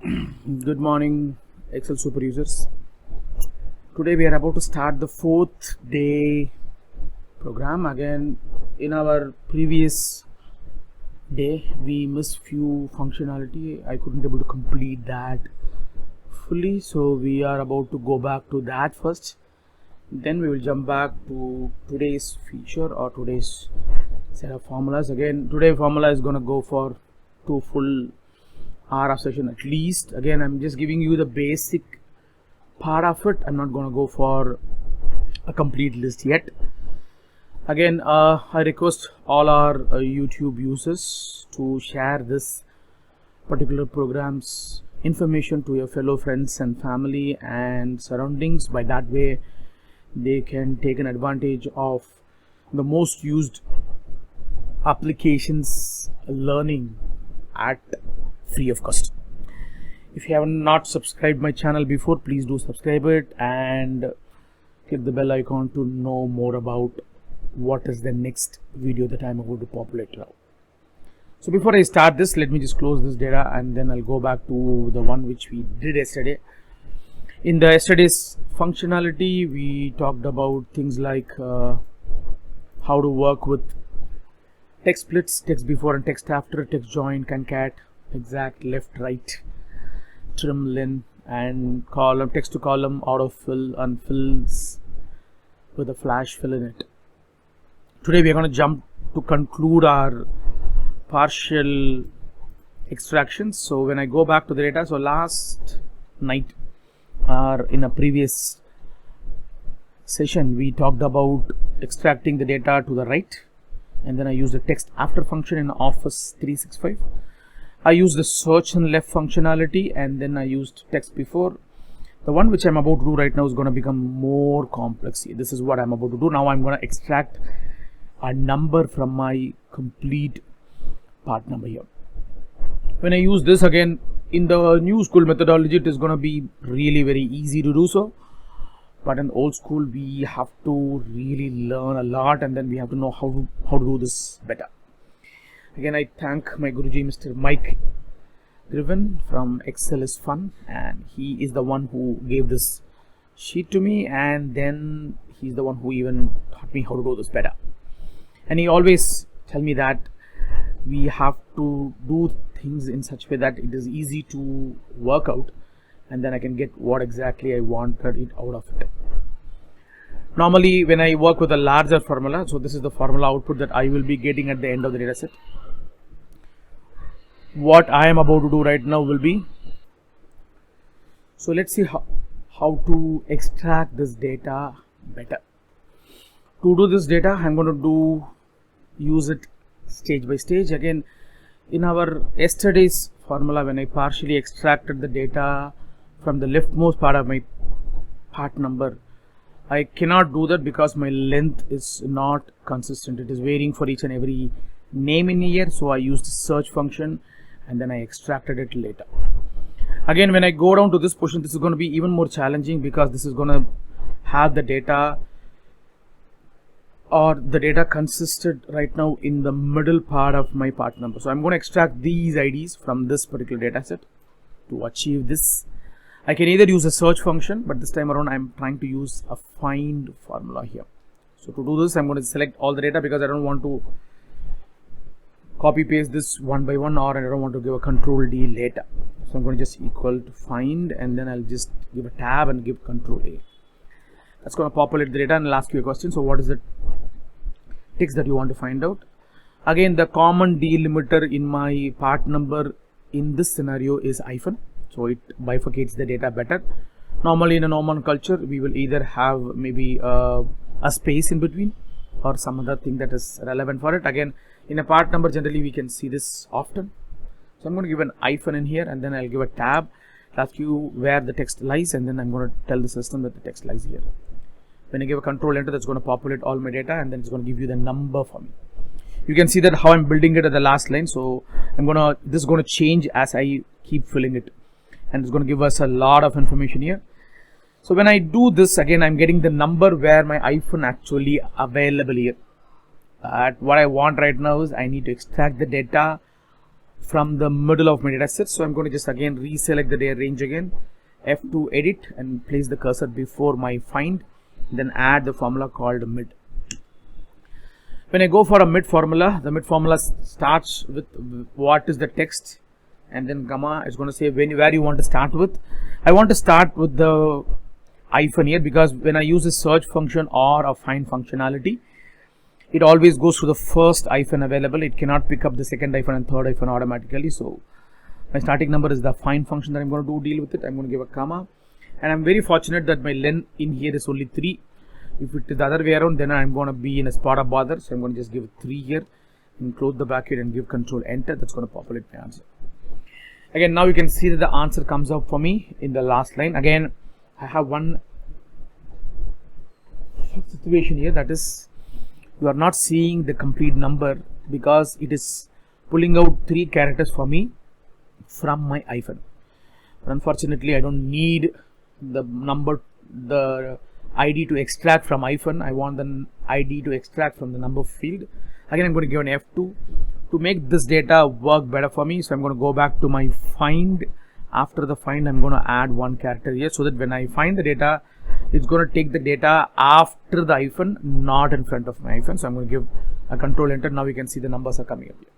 Good morning, Excel super users. Today we are about to start the 4th day program. Again, in our previous day we missed few functionality. I couldn't able to complete that fully, so we are about to go back to that first. Then we will jump back to today's feature or today's set of formulas. Again, today formula is going to go for 2 full hour of session at least. Again, I'm just giving you the basic part of it. I'm not going to go for a complete list yet. Again, I request all our YouTube users to share this particular program's information to your fellow friends and family and surroundings. By that way, they can take an advantage of the most used applications learning at free of cost. If you have not subscribed my channel before, please do subscribe it and click the bell icon to know more about what is the next video that I'm going to populate now. So before I start this, let me just close this data and then I'll go back to the one which we did yesterday. In the yesterday's functionality, we talked about things like how to work with text splits, text before and text after, text join, concat, exact, left, right, trim, len, and column, text to column, autofill, unfills with a flash fill in it. Today we are going to jump to conclude our partial extractions. So when I go back to the data, so last night or in a previous session we talked about extracting the data to the right, and then I used the text after function in Office 365. I used the search and left functionality, and then I used text before. The one which I'm about to do right now is going to become more complex. This is what I'm about to do. Now I'm going to extract a number from my complete part number here. When I use this, again, in the new school methodology, it is going to be really very easy to do so. But in old school, we have to really learn a lot, and then we have to know how to do this better. Again, I thank my Guruji, Mr. Mike Griven from Excel is Fun, and he is the one who gave this sheet to me, and then he's the one who even taught me how to do this better. And he always tell me that we have to do things in such a way that it is easy to work out, and then I can get what exactly I wanted it out of it. Normally when I work with a larger formula, so this is the formula output that I will be getting at the end of the data set. What I am about to do right now will be, so let's see how to extract this data better. To do this data, I'm going to use it stage by stage. Again, in our yesterday's formula, when I partially extracted the data from the leftmost part of my part number, I cannot do that because my length is not consistent. It is varying for each and every name in here. So I used the search function and then I extracted it later. Again, when I go down to this portion, this is going to be even more challenging because this is going to have the data, or the data consisted right now in the middle part of my part number. So I'm going to extract these IDs from this particular data set. To achieve this, I can either use a search function, but this time around I'm trying to use a find formula here. So to do this, I'm going to select all the data because I don't want to copy paste this one by one, or I don't want to give a control D later. So I'm going to just equal to find, and then I'll just give a tab and give control A. That's going to populate the data and I'll ask you a question. So what is the text that you want to find out? Again, the common delimiter in my part number in this scenario is hyphen. So it bifurcates the data better. Normally in a normal culture, we will either have maybe a space in between or some other thing that is relevant for it. Again, in a part number, generally we can see this often. So I'm going to give an hyphen in here, and then I'll give a tab. I'll ask you where the text lies, and then I'm going to tell the system that the text lies here. When I give a control enter, that's going to populate all my data, and then it's going to give you the number for me. You can see that how I'm building it at the last line. So this is going to change as I keep filling it, and it's going to give us a lot of information here. So when I do this, again, I'm getting the number where my hyphen actually available here. What I want right now is I need to extract the data from the middle of my data set. So I'm going to just again reselect the data range again, F2 edit, and place the cursor before my find, then add the formula called mid. When I go for a mid formula, the mid formula starts with what is the text, and then comma, it's going to say where you want to start with. I want to start with the hyphen here, because when I use a search function or a find functionality, it always goes to the first hyphen available. It cannot pick up the second hyphen and third hyphen automatically. So my starting number is the find function that I'm going to deal with it. I'm going to give a comma, and I'm very fortunate that my len in here is only 3. If it is the other way around, then I'm going to be in a spot of bother. So I'm going to just give 3 here and close the bracket and give control enter. That's going to populate my answer. Again, now you can see that the answer comes up for me in the last line. Again, I have one situation here, that is you are not seeing the complete number because it is pulling out 3 characters for me from my hyphen. But unfortunately, I don't need the number, the ID to extract from hyphen. I want the ID to extract from the number field. Again, I'm going to give an F2 to make this data work better for me. So I'm going to go back to my find. After the find, I'm going to add 1 character here, so that when I find the data, it's going to take the data after the hyphen, not in front of my hyphen. So I'm going to give a control enter. Now you can see the numbers are coming up here.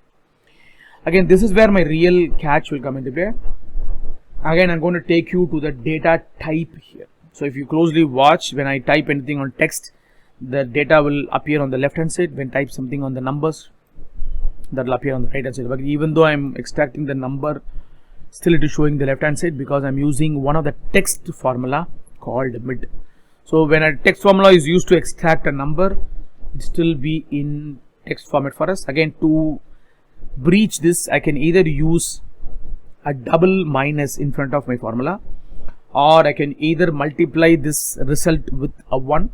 Again, this is where my real catch will come into play. Again, I'm going to take you to the data type here. So if you closely watch, when I type anything on text, the data will appear on the left hand side. When I type something on the numbers, that will appear on the right hand side. But even though I'm extracting the number, still it is showing the left hand side because I'm using one of the text formula called mid. So when a text formula is used to extract a number, it still be in text format for us. Again, to breach this, I can either use a double minus in front of my formula, or I can either multiply this result with a 1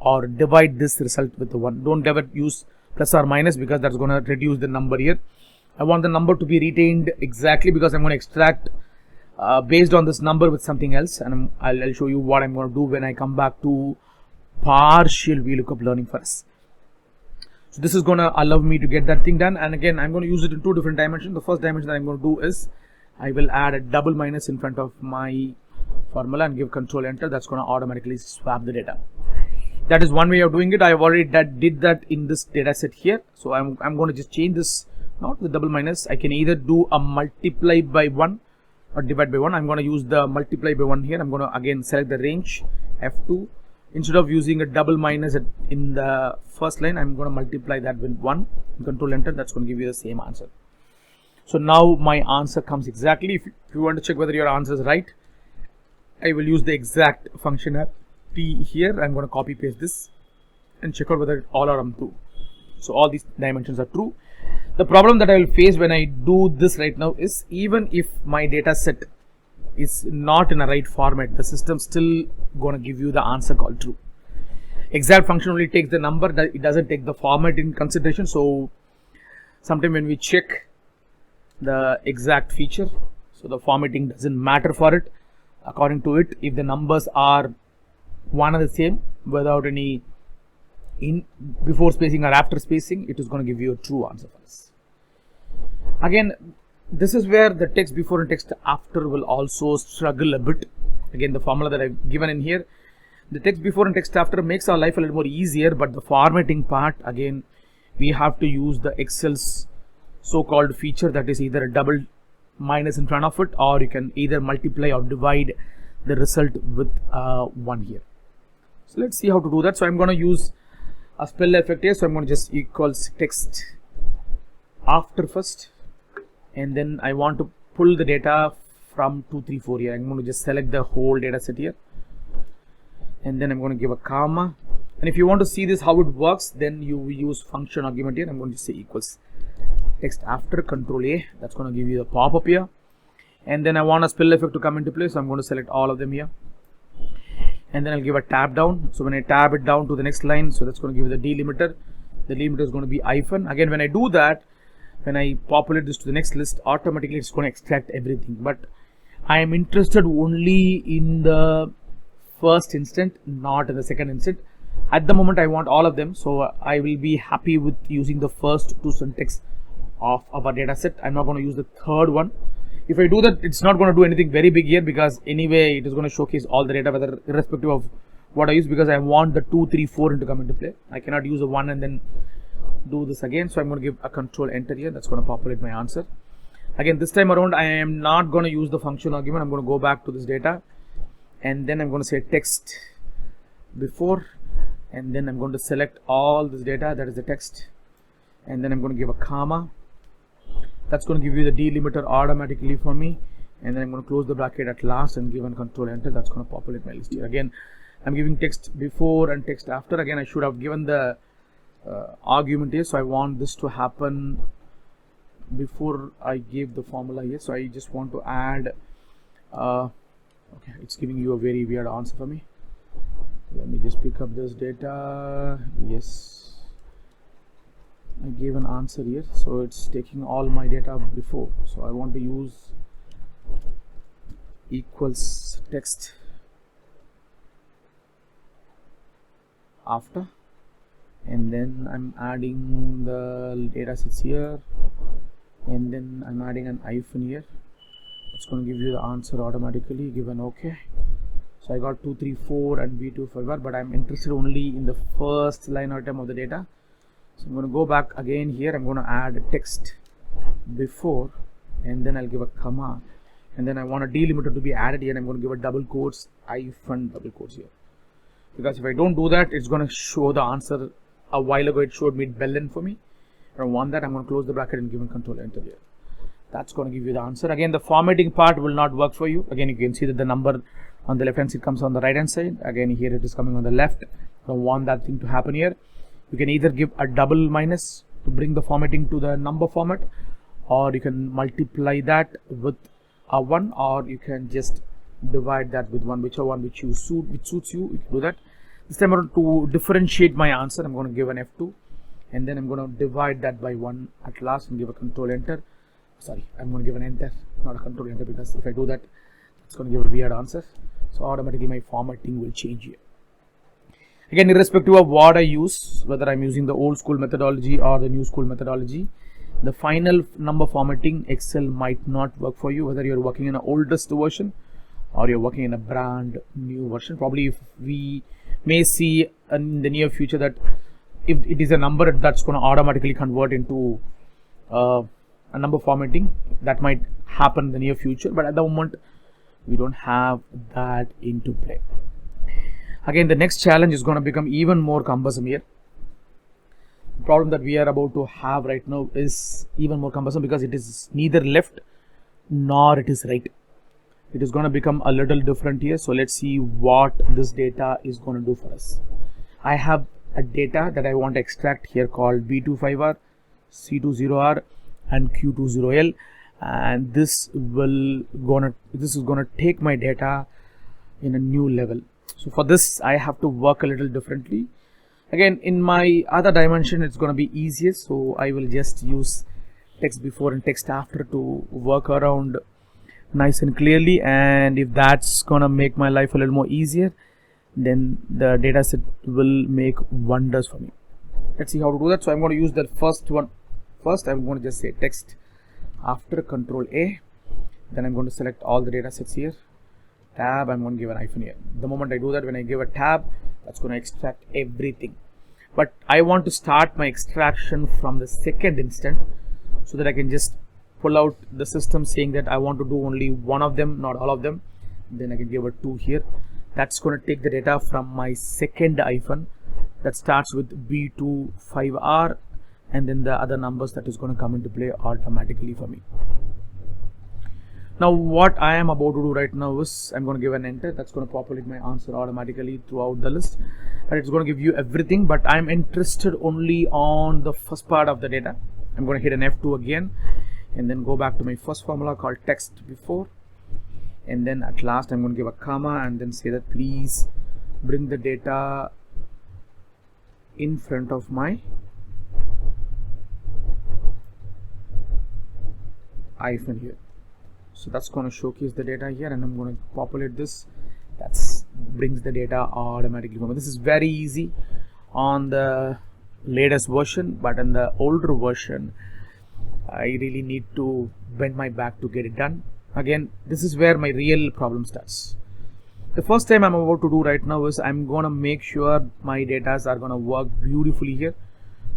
or divide this result with a 1. Don't ever use plus or minus because that's going to reduce the number here. I want the number to be retained exactly because I'm going to extract based on this number with something else, and I'll show you what I'm going to do when I come back to partial VLOOKUP learning for us. So this is going to allow me to get that thing done, and again I'm going to use it in 2 different dimensions. The first dimension that I'm going to do is I will add a double minus in front of my formula and give control enter. That's going to automatically swap the data. That is one way of doing it. I have already did that in this data set here. So I'm going to just change this, not the double minus. I can either do a multiply by 1 or divide by 1. I'm going to use the multiply by 1 here. I'm going to again select the range, F2. Instead of using a double minus in the first line, I'm going to multiply that with 1. Control enter. That's going to give you the same answer. So now my answer comes exactly. If you want to check whether your answer is right, I will use the exact functionality here. I'm going to copy paste this and check out whether all are true. So all these dimensions are true. The problem that I will face when I do this right now is, even if my data set is not in a right format, the system still going to give you the answer called true. Exact function only takes the number, it doesn't take the format in consideration. So sometime when we check the exact feature, so the formatting doesn't matter for it. According to it, if the numbers are one and the same without any before spacing or after spacing, it is going to give you a true answer for us. Again, this is where the text before and text after will also struggle a bit. Again, the formula that I've given in here, the text before and text after makes our life a little more easier, but the formatting part, again, we have to use the Excel's so-called feature, that is either a double minus in front of it, or you can either multiply or divide the result with 1 here. So let's see how to do that. So I'm going to use a spell effect here. So I'm going to just equals text after first, and then I want to pull the data from 2, 3, 4 here. I'm going to just select the whole data set here, and then I'm going to give a comma. And if you want to see this how it works, then you use function argument here. I'm going to say equals text after, control A. That's going to give you the pop-up here, and then I want a spell effect to come into play, so I'm going to select all of them here, and then I'll give a tab down. So when I tab it down to the next line, so that's going to give you the delimiter. The delimiter is going to be hyphen. Again, when I do that, when I populate this to the next list, automatically it's going to extract everything, but I am interested only in the first instant, not in the second instant. At the moment I want all of them, so I will be happy with using the first 2 syntax of our data set. I'm not going to use the third one. If I do that, it's not going to do anything very big here, because anyway it is going to showcase all the data, whether irrespective of what I use, because I want the 2, 3, 4 to come into play. I cannot use a 1 and then do this again. So I'm going to give a control enter here. That's going to populate my answer. Again, this time around, I am not going to use the function argument. I'm going to go back to this data, and then I'm going to say text before, and then I'm going to select all this data, that is the text, and then I'm going to give a comma. That's going to give you the delimiter automatically for me, and then I'm going to close the bracket at last and give a control enter. That's going to populate my list here. Again, I'm giving text before and text after. Again, I should have given the argument here, so I want this to happen before I gave the formula here. So I just want to add okay, it's giving you a very weird answer for me. Let me just pick up this data. Yes, I gave an answer here, so it's taking all my data before. So I want to use equals text after, and then I'm adding the data sets here, and then I'm adding an hyphen here. It's going to give you the answer automatically. Give an OK. So I got 2, 3, 4 and B2 5R, but I'm interested only in the first line item of the data. So I'm going to go back again here. I'm going to add text before, and then I'll give a comma, and then I want a delimiter to be added here, and I'm going to give a double quotes, hyphen double quotes here, because if I don't do that, it's going to show the answer. A while ago it showed me bellen for me. I don't want that. I'm going to close the bracket and give a control enter here. That's going to give you the answer. Again, the formatting part will not work for you. Again, you can see that the number on the left hand side comes on the right hand side. Again, here it is coming on the left. I don't want that thing to happen here. You can either give a double minus to bring the formatting to the number format, or you can multiply that with a 1, or you can just divide that with 1, whichever one which suits you. You can do that. This time around, to differentiate my answer, I'm going to give an F2, and then I'm going to divide that by 1 at last and give a control enter. Sorry, I'm going to give an enter, not a control enter, because if I do that, it's going to give a weird answer. So automatically my formatting will change here. Again, irrespective of what I use, whether I'm using the old school methodology or the new school methodology, the final number formatting Excel might not work for you, whether you're working in an oldest version or you're working in a brand new version. Probably if we may see in the near future that if it is a number that's going to automatically convert into a number formatting, that might happen in the near future, but at the moment we don't have that into play. Again, the next challenge is going to become even more cumbersome here. The problem that we are about to have right now is even more cumbersome, because it is neither left nor it is right. It is going to become a little different here. So let's see what this data is going to do for us. I have a data that I want to extract here called B25R, C20R and Q20L, and this is gonna take my data in a new level. So for this I have to work a little differently. Again, in my other dimension it's going to be easier, so I will just use text before and text after to work around nice and clearly, and if that's gonna make my life a little more easier, then the data set will make wonders for me. Let's see how to do that. So I'm going to use the first one first. I'm going to just say text after control A, then I'm going to select all the data sets here, tab, I'm going to give an hyphen here. The moment I do that, when I give a tab, that's going to extract everything. But I want to start my extraction from the second instant, so that I can just pull out the system saying that I want to do only one of them, not all of them. Then I can give a 2 here. That's going to take the data from my second hyphen that starts with B25R, and then the other numbers that is going to come into play automatically for me. Now what I am about to do right now is I'm going to give an enter. That's going to populate my answer automatically throughout the list, and it's going to give you everything, but I'm interested only on the first part of the data. I'm going to hit an F2 again, and then go back to my first formula called text before, and then at last I'm going to give a comma and then say that please bring the data in front of my hyphen here. So that's going to showcase the data here, and I'm going to populate this. That brings the data automatically. This is very easy on the latest version, but in the older version I really need to bend my back to get it done. Again, this is where my real problem starts. The first time I'm about to do right now is I'm gonna make sure my data are gonna work beautifully here.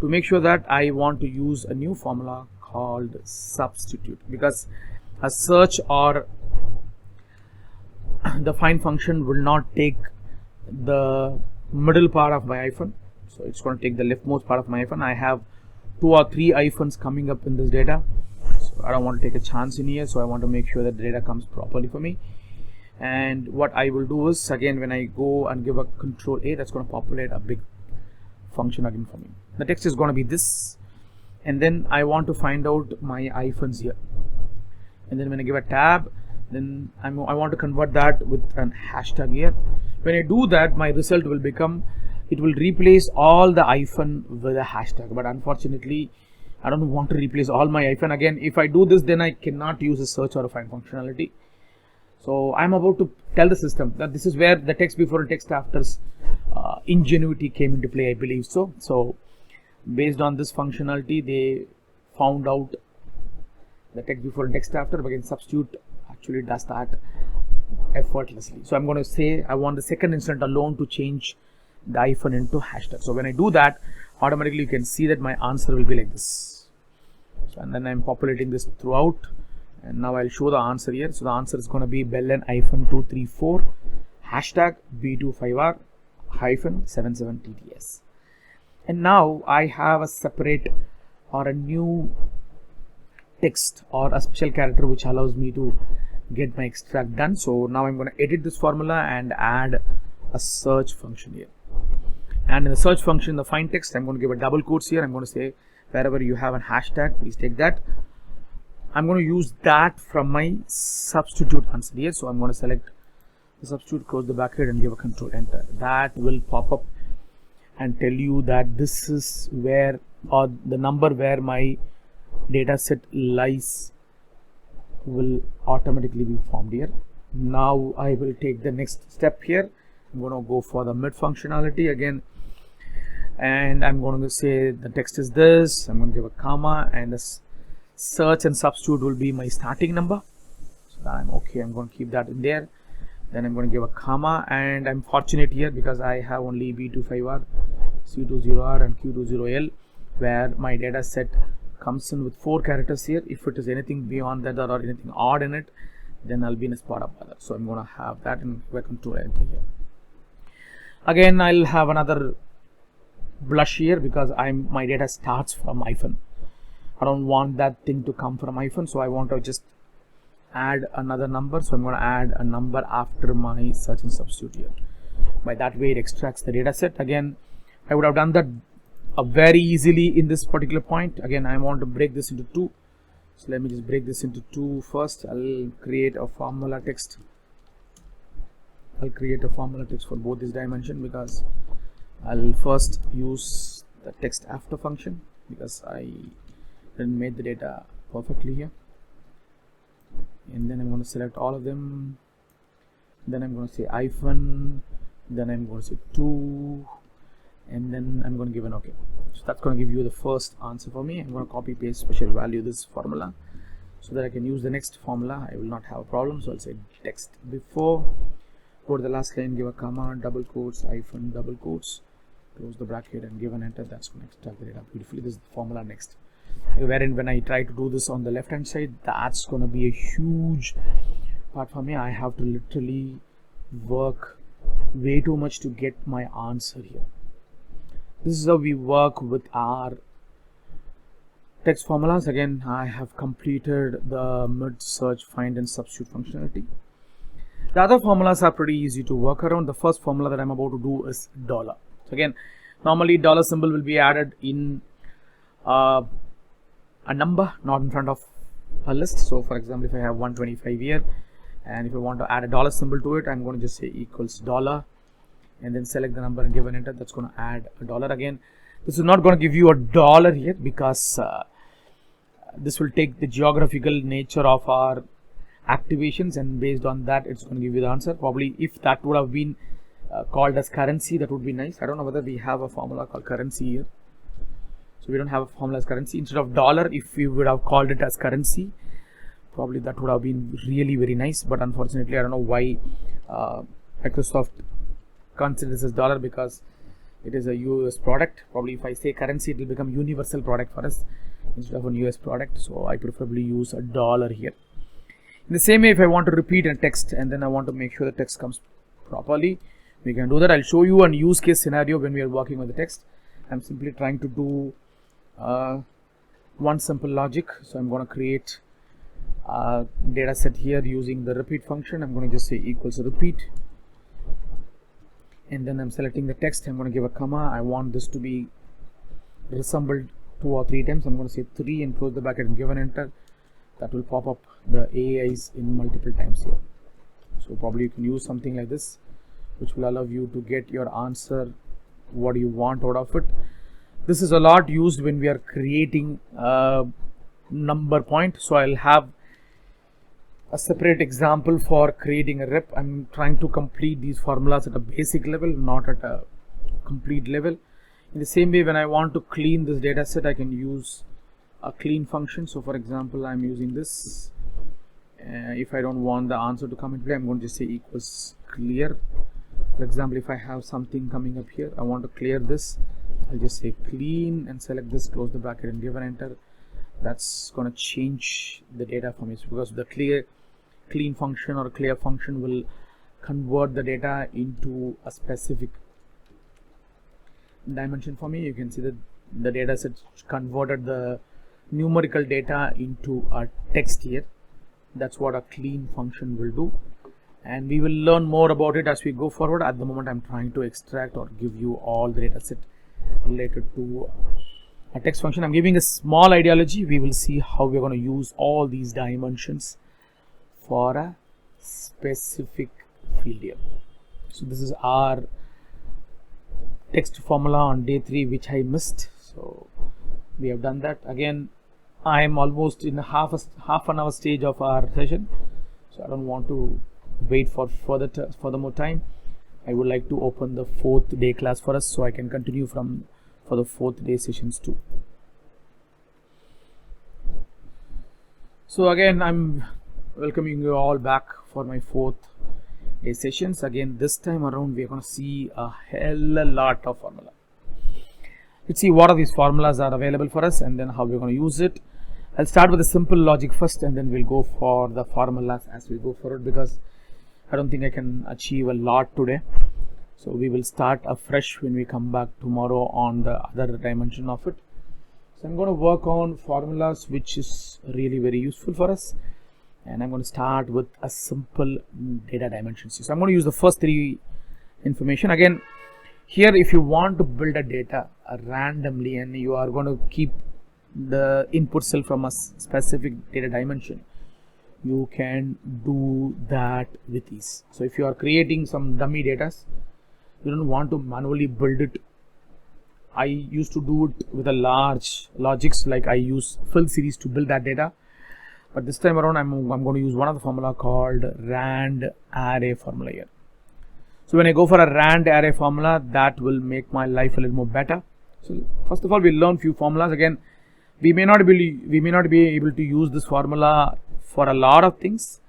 To make sure that, I want to use a new formula called substitute, because a search or the find function will not take the middle part of my hyphen, so it's going to take the leftmost part of my hyphen. I have 2 or 3 hyphens coming up in this data, so I don't want to take a chance in here, so I want to make sure that the data comes properly for me. And what I will do is, again, when I go and give a control A, that's going to populate a big function again for me. The text is going to be this, and then I want to find out my hyphens here, and then when I give a tab, then I want to convert that with an hashtag here. When I do that, my result will become, it will replace all the hyphen with a hashtag, but unfortunately I don't want to replace all my hyphen. Again, if I do this, then I cannot use a search or a find functionality. So I'm about to tell the system that this is where the text before and text after's ingenuity came into play, I believe so. So based on this functionality, they found out the text before and text after, but again, substitute actually does that effortlessly. So I'm going to say I want the second instant alone to change the hyphen into hashtag. So when I do that, automatically you can see that my answer will be like this. So, and then I'm populating this throughout, and now I'll show the answer here. So the answer is going to be belen hyphen 234 hashtag B25R hyphen 77TTS. And now I have a separate or a new text or a special character which allows me to get my extract done. So now I'm going to edit this formula and add a search function here. And in the search function, the find text, I'm going to give a double quotes here. I'm going to say wherever you have a hashtag, please take that. I'm going to use that from my substitute answer here. So I'm going to select the substitute, close the bracket, and give a control enter. That will pop up and tell you that this is where, or the number where my data set lies will automatically be formed here. Now I will take the next step here. I'm going to go for the mid functionality again, and I'm going to say the text is this. I'm going to give a comma, and the search and substitute will be my starting number. So I'm okay. I'm going to keep that in there. Then I'm going to give a comma, and I'm fortunate here because I have only B25R, C20R, and Q20L, where my data set comes in with 4 characters here. If it is anything beyond that or anything odd in it, then I'll be in a spot of bother. So I'm going to have that and give a control enter here. Again, I'll have another blush here because my data starts from hyphen. I don't want that thing to come from hyphen, so I want to just add another number. So I'm going to add a number after my search and substitute here. By that way, it extracts the data set. Again, I would have done that very easily in this particular point. Again, I want to break this into 2. So let me just break this into 2 first. I'll create a formula text. I'll create a formula text for both this dimension because I'll first use the text after function because I didn't make the data perfectly here. And then I'm going to select all of them. Then I'm going to say hyphen. Then I'm going to say 2. And then I'm going to give an OK. So that's going to give you the first answer for me. I'm going to copy paste special value this formula so that I can use the next formula. I will not have a problem. So I'll say text before, go to the last line, give a comma, double quotes, hyphen, double quotes, close the bracket, and give an enter. That's going to extract the data beautifully. This is the formula next. Wherein when I try to do this on the left hand side, that's going to be a huge part for me. I have to literally work way too much to get my answer here. This is how we work with our text formulas. Again, I have completed the mid, search, find, and substitute functionality. The other formulas are pretty easy to work around. The first formula that I'm about to do is dollar. So again, normally dollar symbol will be added in a number, not in front of a list. So for example, if I have 125 here, and if I want to add a dollar symbol to it, I'm going to just say equals dollar, and then select the number and give an enter. That's going to add a dollar. Again, this is not going to give you a dollar here because this will take the geographical nature of our activations, and based on that it's going to give you the answer. Probably if that would have been called as currency, that would be nice. I don't know whether we have a formula called currency here. So we don't have a formula as currency. Instead of dollar, if we would have called it as currency, probably that would have been really very nice. But unfortunately, I don't know why Microsoft considers this dollar, because it is a US product. Probably if I say currency, it will become universal product for us instead of a US product. So I preferably use a dollar here. In the same way, if I want to repeat a text and then I want to make sure the text comes properly, we can do that. I'll show you a use case scenario when we are working with the text. I'm simply trying to do one simple logic. So I'm going to create a data set here using the repeat function. I'm going to just say equals repeat, and then I'm selecting the text. I'm going to give a comma. I want this to be reassembled 2 or 3 times. I'm going to say 3 and close the bracket and give an enter. That will pop up the AIs in multiple times here. So probably you can use something like this, which will allow you to get your answer what you want out of it. This is a lot used when we are creating a number point. So I'll have a separate example for creating a rep. I'm trying to complete these formulas at a basic level, not at a complete level. In the same way, when I want to clean this data set, I can use a clean function. So for example, I'm using this. If I don't want the answer to come into play, I'm going to just say equals clear. For example, if I have something coming up here, I want to clear this, I'll just say clean and select this, close the bracket and give an enter. That's going to change the data for me, because the clean function or clear function will convert the data into a specific dimension for me. You can see that the data set converted the numerical data into a text here. That's what a clean function will do, and we will learn more about it as we go forward. At the moment, I'm trying to extract or give you all the data set related to a text function. I'm giving a small ideology. We will see how we're going to use all these dimensions for a specific field here. So this is our text formula on day 3, which I missed. So we have done that. Again, I am almost in half an hour stage of our session, so I don't want to wait for further more time. I would like to open the 4th day class for us, so I can continue for the 4th day sessions too. So again, I'm welcoming you all back for my 4th day sessions. Again, this time around we are going to see a hell a lot of formula. Let's see what are these formulas are available for us and then how we're going to use it. I'll start with a simple logic first, and then we'll go for the formulas as we go forward, because I don't think I can achieve a lot today. So we will start afresh when we come back tomorrow on the other dimension of it. So I'm going to work on formulas, which is really very useful for us, and I'm going to start with a simple data dimensions. So I'm going to use the first 3 information. Again, here if you want to build a data randomly and you are going to keep the input cell from a specific data dimension, you can do that with ease. So if you are creating some dummy data, you don't want to manually build it. I used to do it with a large logics, like I use fill series to build that data, but this time around I'm going to use one of the formula called rand array formula here. So when I go for a rand array formula, that will make my life a little more better. So first of all, we'll learn few formulas. Again, we may not be able to use this formula for a lot of things,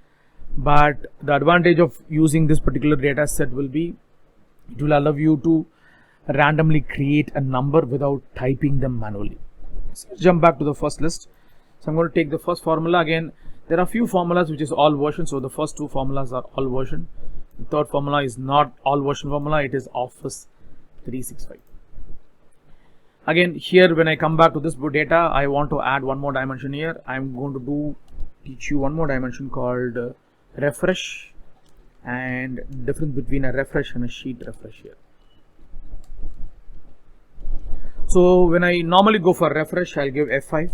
but the advantage of using this particular data set will be it will allow you to randomly create a number without typing them manually. So let's jump back to the first list. So I'm going to take the first formula. Again, there are few formulas which is all version, so the first 2 formulas are all version. The third formula is not all version formula, it is Office 365. Again, here when I come back to this data, I want to add one more dimension here. I'm going to teach you one more dimension called refresh, and difference between a refresh and a sheet refresh here. So when I normally go for refresh, I'll give F5.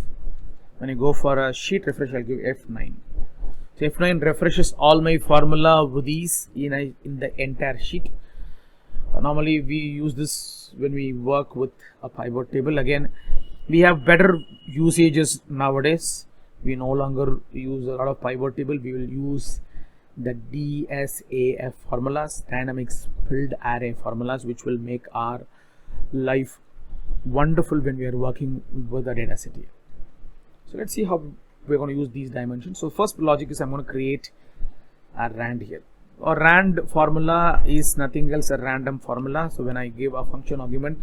When I go for a sheet refresh, I'll give F9. So F9 refreshes all my formula with these in the entire sheet. Normally we use this when we work with a pivot table. Again, we have better usages nowadays. We no longer use a lot of pivot table. We will use the DSAF formulas, dynamic spilled array formulas, which will make our life wonderful when we are working with a data set here. So let's see how we're going to use these dimensions. So first logic is I'm going to create a rand here. A rand formula is nothing else a random formula. So when I give a function argument,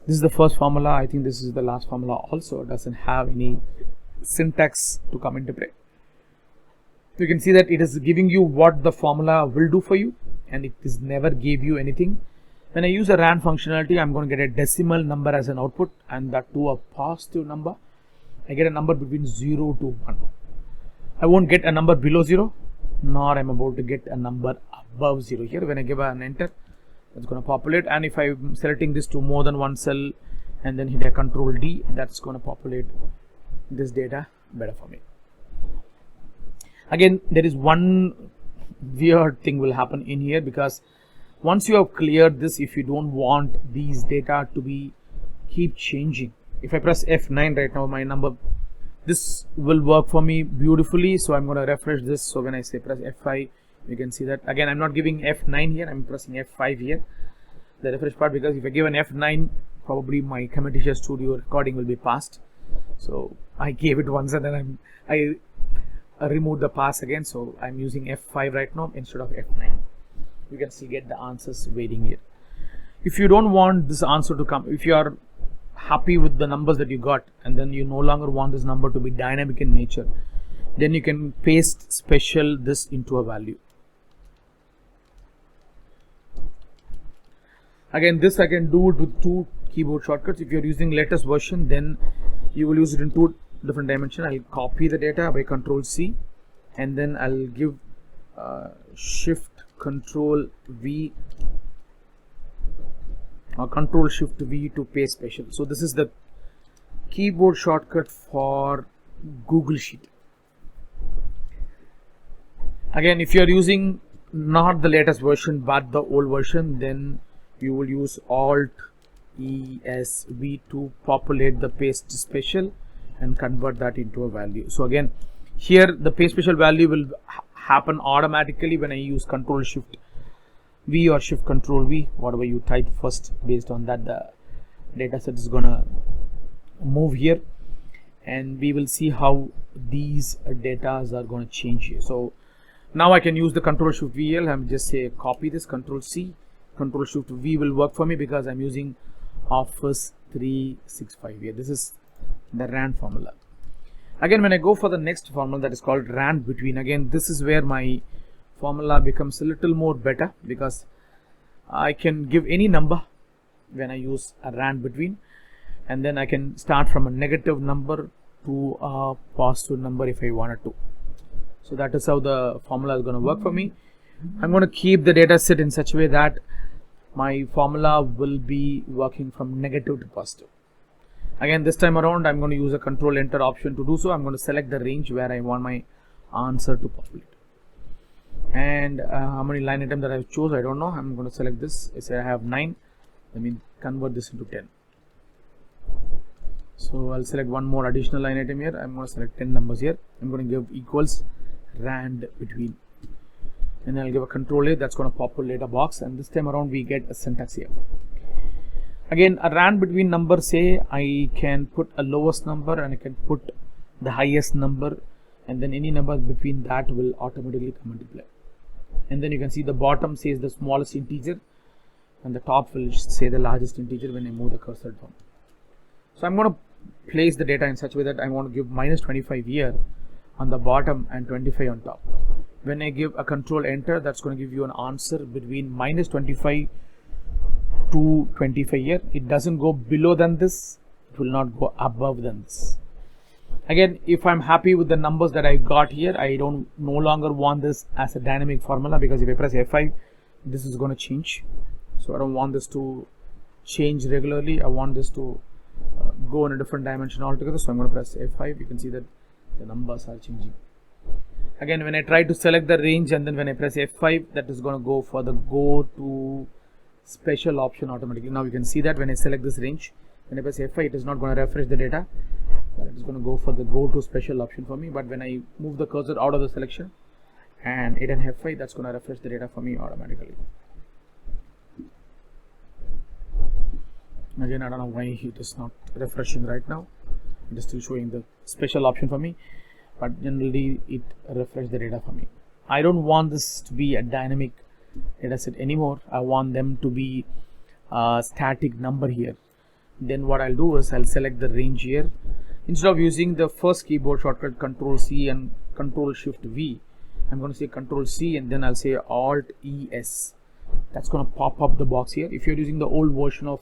this is the first formula. I think this is the last formula also. It doesn't have any syntax to come into play. You can see that it is giving you what the formula will do for you, and it is never gave you anything. When I use a rand functionality, I'm going to get a decimal number as an output, and that to a positive number. I get a number between 0 to 1. I won't get a number below 0, nor I'm about to get a number above 0 here. When I give an enter, it's going to populate, and if I'm selecting this to more than one cell and then hit a control D, that's going to populate this data better for me. Again, there is one weird thing will happen in here, because once you have cleared this, if you don't want these data to be keep changing, if I press F9 right now, my number, this will work for me beautifully. So I'm going to refresh this. So when I say press F5, you can see that again I'm not giving F9 here, I'm pressing F5 here, the refresh part, because if I give an F9, probably my Camtasia Studio recording will be passed. So I gave it once and then I removed the pass again, so I'm using F5 right now instead of F9. You can still get the answers waiting here. If you don't want this answer to come, if you are happy with the numbers that you got and then you no longer want this number to be dynamic in nature, then you can paste special this into a value. Again, this I can do it with two keyboard shortcuts. If you're using latest version, then you will use it in two different dimensions. I'll copy the data by Control C, and then I'll give Shift Control V or Control Shift V to paste special. So this is the keyboard shortcut for Google Sheet. Again, if you are using not the latest version but the old version, then you will use Alt ES V to populate the paste special and convert that into a value. So again, here the paste special value will happen automatically when I use Control Shift V or Shift Control V, whatever you type first. Based on that, the data set is gonna move here, and we will see how these data are going to change here. So now I can use the Control Shift VL. I'm just say copy this, Control C, Control Shift V will work for me because I'm using Office 365 here. This is the rand formula. Again, when I go for the next formula, that is called rand between, again this is where my formula becomes a little more better, because I can give any number when I use a rand between, and then I can start from a negative number to a positive number if I wanted to. So that is how the formula is going to work for me. I'm going to keep the data set in such a way that my formula will be working from negative to positive. Again, this time around I'm going to use a Control Enter option to do so. I'm going to select the range where I want my answer to populate, and how many line item that I've chose, I don't know. I'm going to select this. I say I have 9. Let me convert this into 10. So I'll select one more additional line item here. I'm going to select 10 numbers here. I'm going to give equals rand between, and I'll give a Control A. That's going to populate a box, and this time around we get a syntax here. Again, a rand between number, say I can put a lowest number and I can put the highest number, and then any number between that will automatically come into play. And then you can see the bottom says the smallest integer and the top will say the largest integer when I move the cursor down. So I'm going to place the data in such a way that I want to give minus 25 here on the bottom and 25 on top. When I give a Control Enter, that's going to give you an answer between minus 25 to 25 here. It doesn't go below than this, it will not go above than this. Again, if I'm happy with the numbers that I got here, I don't no longer want this as a dynamic formula, because if I press F5, this is going to change. So I don't want this to change regularly. I want this to go in a different dimension altogether. So I'm going to press F5. You can see that the numbers are changing. Again, when I try to select the range and then when I press F5, that is going to go for the go to special option automatically. Now you can see that when I select this range, when I press F5, it is not going to refresh the data, but it is going to go for the go to special option for me. But when I move the cursor out of the selection and hit an F5, that's going to refresh the data for me automatically. Again, I don't know why it is not refreshing right now. It is still showing the special option for me, but generally it refreshes the data for me. I don't want this to be a dynamic data set anymore. I want them to be a static number here. Then what I'll do is I'll select the range here. Instead of using the first keyboard shortcut Control C and Control Shift V, I'm going to say Control C and then I'll say Alt ES. That's going to pop up the box here. If you're using the old version of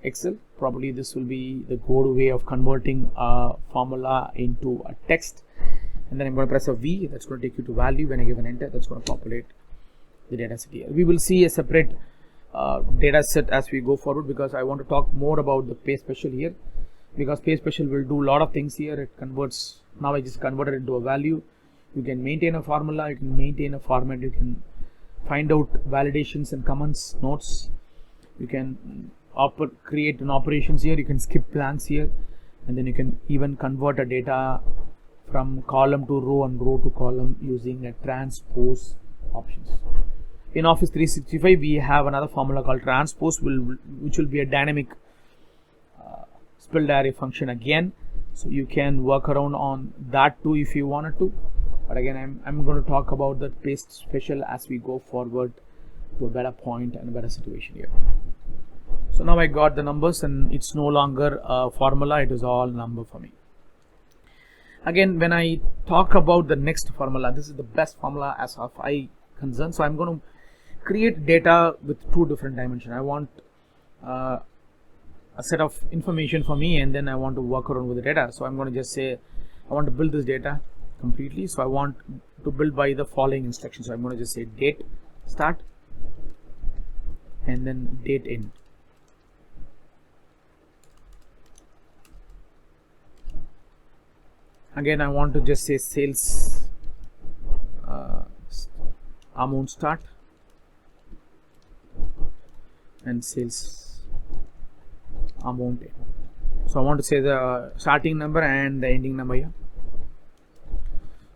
Excel, probably this will be the go-to way of converting a formula into a text. And then I'm going to press a V. That's going to take you to value. When I give an enter, that's going to populate the data set here. We will see a separate data set as we go forward, because I want to talk more about the pay special here, because pay special will do a lot of things here. It converts, now I just converted it into a value. You can maintain a formula, you can maintain a format, you can find out validations and comments, notes, you can create an operations here, you can skip blanks here, and then you can even convert a data from column to row and row to column using a transpose options. In Office 365 we have another formula called transpose, which will be a dynamic spilled array function again, so you can work around on that too if you wanted to. But again, I'm going to talk about the paste special as we go forward to a better point and a better situation here. So now I got the numbers and it's no longer a formula, it is all number for me. Again, when I talk about the next formula, this is the best formula as far as I concerned. So I'm going to create data with two different dimensions. I want a set of information for me, and then I want to work around with the data. So I'm going to just say I want to build this data completely. So I want to build by the following instructions. So I'm going to just say date start and then date end. Again, I want to just say sales amount start and sales amount end. So I want to say the starting number and the ending number here.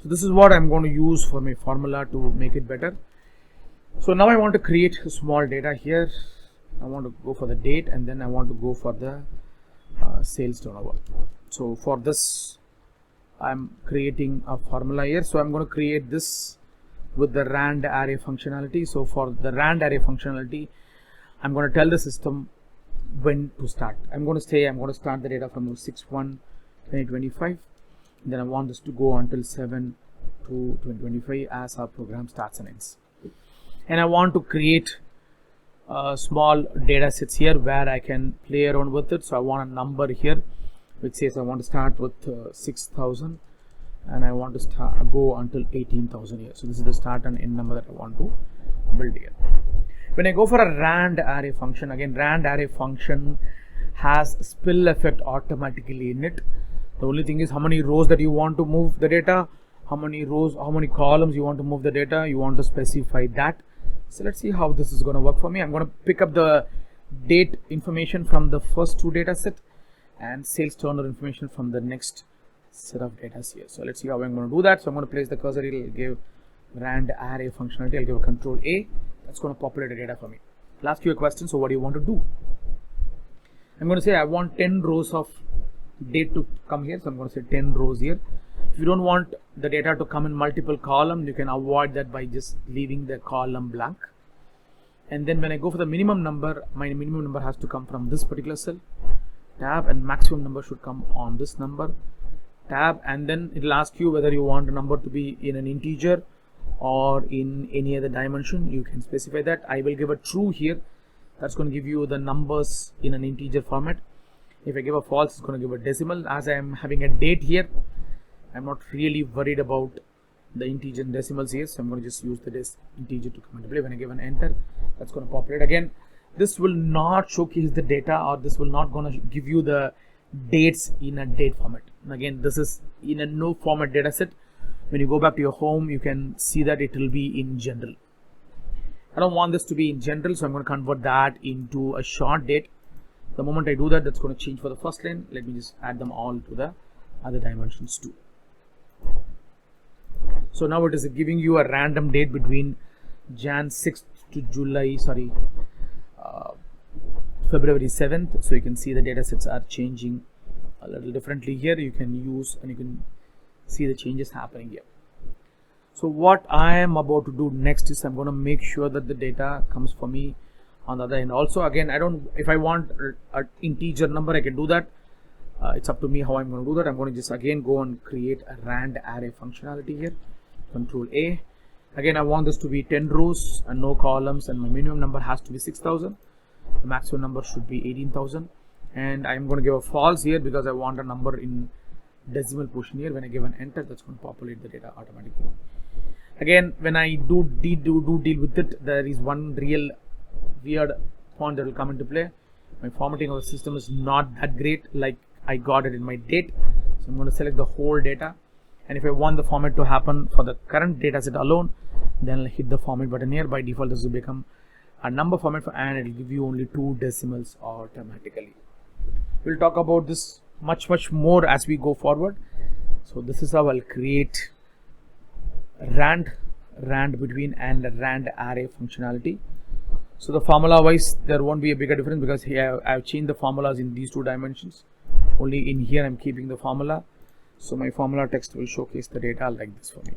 So this is what I'm going to use for my formula to make it better. So now I want to create a small data here. I want to go for the date and then I want to go for the sales turnover. So for this I'm creating a formula here. So I'm going to create this with the rand array functionality. So for the rand array functionality, I'm going to tell the system when to start. I'm going to say I'm going to start the data from 6/1/2025. Then I want this to go until 7/2/2025 as our program starts and ends. And I want to create small data sets here where I can play around with it. So I want a number here which says I want to start with 6,000 and I want to go until 18,000 here. So this is the start and end number that I want to build here. When I go for a rand array function, again rand array function has spill effect automatically in it. The only thing is how many rows that you want to move the data, how many rows, how many columns you want to move the data, you want to specify that. So let's see how this is going to work for me. I'm going to pick up the date information from the first two data set and sales turnover information from the next set of data here. So let's see how I'm going to do that. So I'm going to place the cursor, it'll give rand array functionality, I'll give a Control A, that's going to populate the data for me. I'll ask you a question, so what do you want to do? I'm going to say I want 10 rows of date to come here, so I'm going to say 10 rows here. If you don't want the data to come in multiple columns, you can avoid that by just leaving the column blank. And then when I go for the minimum number, my minimum number has to come from this particular cell, tab, and maximum number should come on this number, tab, and then it will ask you whether you want a number to be in an integer or in any other dimension. You can specify that. I will give a true here, that's going to give you the numbers in an integer format. If I give a false, it's going to give a decimal. As I am having a date here, I'm not really worried about the integer and decimals here, so I'm going to just use the integer to come into play. When I give an enter, that's going to populate. Again, this will not showcase the data, or this will not going to give you the dates in a date format. And again, this is in a no format data set. When you go back to your home, you can see that it will be in general. I don't want this to be in general, so I'm going to convert that into a short date. The moment I do that, that's going to change for the first line. Let me just add them all to the other dimensions too. So now it is giving you a random date between Jan 6th to July, February 7th. So you can see the data sets are changing a little differently here. You can use and you can see the changes happening here. So what I am about to do next is I'm going to make sure that the data comes for me on the other end. Also, again, if I want an integer number, I can do that. It's up to me how I'm going to do that. I'm going to just again go and create a rand array functionality here. Control A. Again, I want this to be 10 rows and no columns, and my minimum number has to be 6,000. The maximum number should be 18,000, and I'm going to give a false here because I want a number in decimal position here. When I give an enter, that's going to populate the data automatically. Again, when I do deal with it, there is one real weird point that will come into play. My formatting of the system is not that great, like I got it in my date. So I'm going to select the whole data, and if I want the format to happen for the current data set alone, then I'll hit the format button here. By default, this will become a number format and it will give you only 2 decimals automatically. We'll talk about this much more as we go forward. So this is how I'll create rand between and rand array functionality. So the formula wise, there won't be a bigger difference because here I've changed the formulas in these 2 dimensions. Only in here I'm keeping the formula. So my formula text will showcase the data like this for me.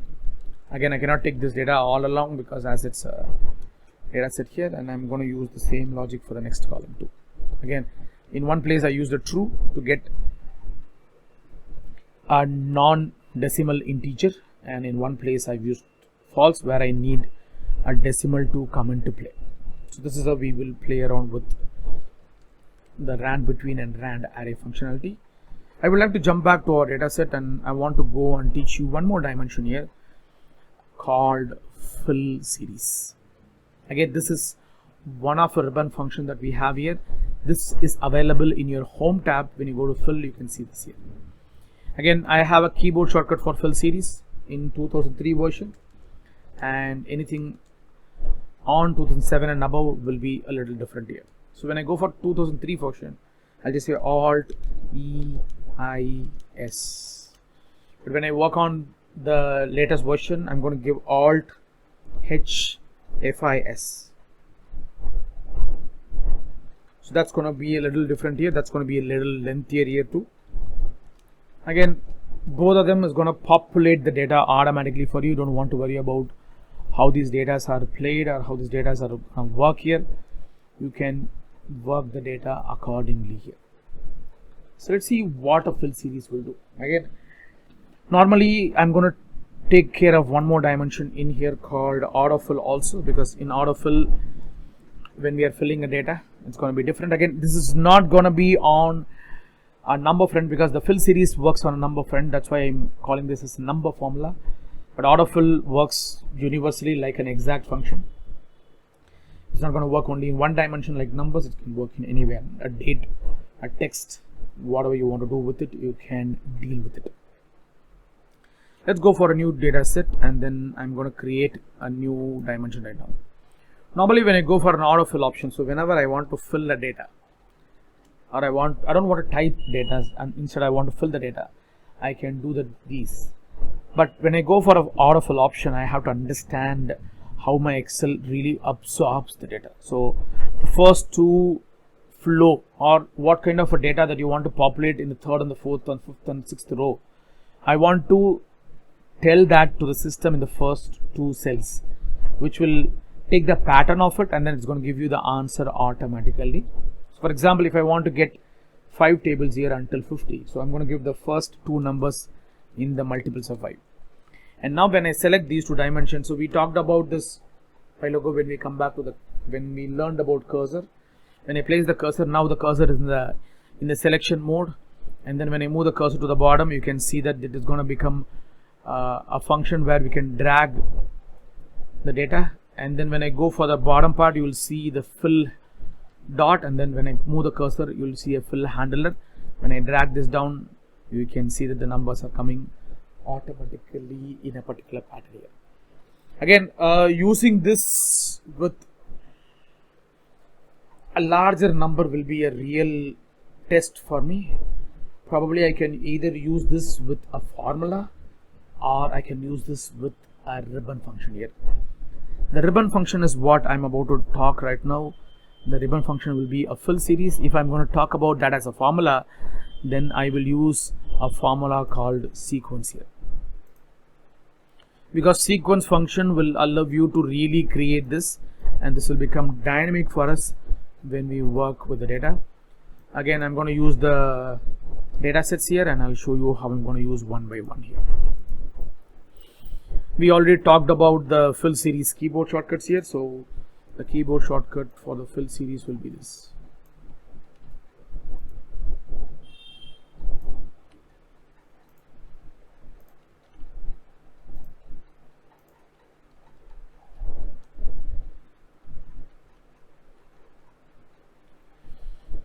Again, I cannot take this data all along because as it's a data set here, and I'm going to use the same logic for the next column too. Again, in one place I use the true to get a non-decimal integer, and in one place I've used false where I need a decimal to come into play. So this is how we will play around with the rand between and rand array functionality. I would like to jump back to our data set, and I want to go and teach you one more dimension here called fill series. Again, this is one of the ribbon function that we have here. This is available in your home tab. When you go to fill, you can see this here. Again, I have a keyboard shortcut for fill series in 2003 version, and anything on 2007 and above will be a little different here. So when I go for 2003 version, I'll just say Alt EIS. But when I work on the latest version, I'm going to give Alt HFIS. So that's going to be a little different here. That's going to be a little lengthier here too. Again, both of them is going to populate the data automatically for you. Don't want to worry about how these data are played or how these data are going to work here. You can work the data accordingly here. So let's see what a fill series will do. Again, normally I'm going to take care of one more dimension in here called autofill also, because in autofill, when we are filling a data, it's going to be different. Again, this is not going to be on a number front because the fill series works on a number front. That's why I'm calling this as number formula. But autofill works universally like an exact function. It's not going to work only in one dimension like numbers. It can work in anywhere. A date, a text, whatever you want to do with it, you can deal with it. Let's go for a new data set, and then I'm going to create a new dimension right now. Normally when I go for an autofill option, so whenever I want to fill the data, or I don't want to type data, and instead I want to fill the data, I can do these. But when I go for an autofill option, I have to understand how my Excel really absorbs the data. So the first 2 flow, or what kind of a data that you want to populate in the 3rd and the 4th and 5th and 6th row, I want to tell that to the system in the first 2 cells, which will take the pattern of it, and then it's going to give you the answer automatically. So for example, if I want to get 5 tables here until 50, so I'm going to give the first 2 numbers in the multiples of 5. And now when I select these 2 dimensions, so we talked about this a while ago when we come back to when we learned about cursor. When I place the cursor, now the cursor is in the selection mode, and then when I move the cursor to the bottom, you can see that it is going to become a function where we can drag the data. And then when I go for the bottom part, you will see the fill dot, and then when I move the cursor, you will see a fill handler. When I drag this down, you can see that the numbers are coming automatically in a particular pattern here. Again, using this with a larger number will be a real test for me. Probably I can either use this with a formula, or I can use this with a ribbon function here. The ribbon function is what I'm about to talk right now. the ribbon function will be a fill series. If I'm going to talk about that as a formula, then I will use a formula called sequence here, because sequence function will allow you to really create this, and this will become dynamic for us when we work with the data. Again, I'm going to use the data sets here, and I'll show you how I'm going to use one by one here. We already talked about the fill series keyboard shortcuts here, so the keyboard shortcut for the fill series will be this.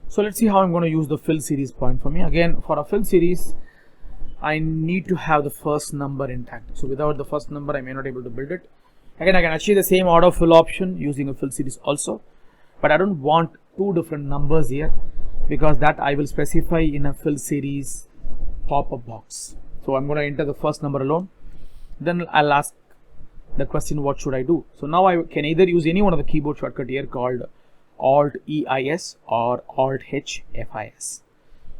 So let's see how I'm going to use the fill series point for me. Again, for a fill series, I need to have the first number intact. So without the first number, I may not be able to build it. Again, I can achieve the same order fill option using a fill series also, but I don't want two different numbers here, because that I will specify in a fill series pop-up box. So I'm going to enter the first number alone. Then I'll ask the question, what should I do? So now I can either use any one of the keyboard shortcut here called Alt EIS or Alt H FIS.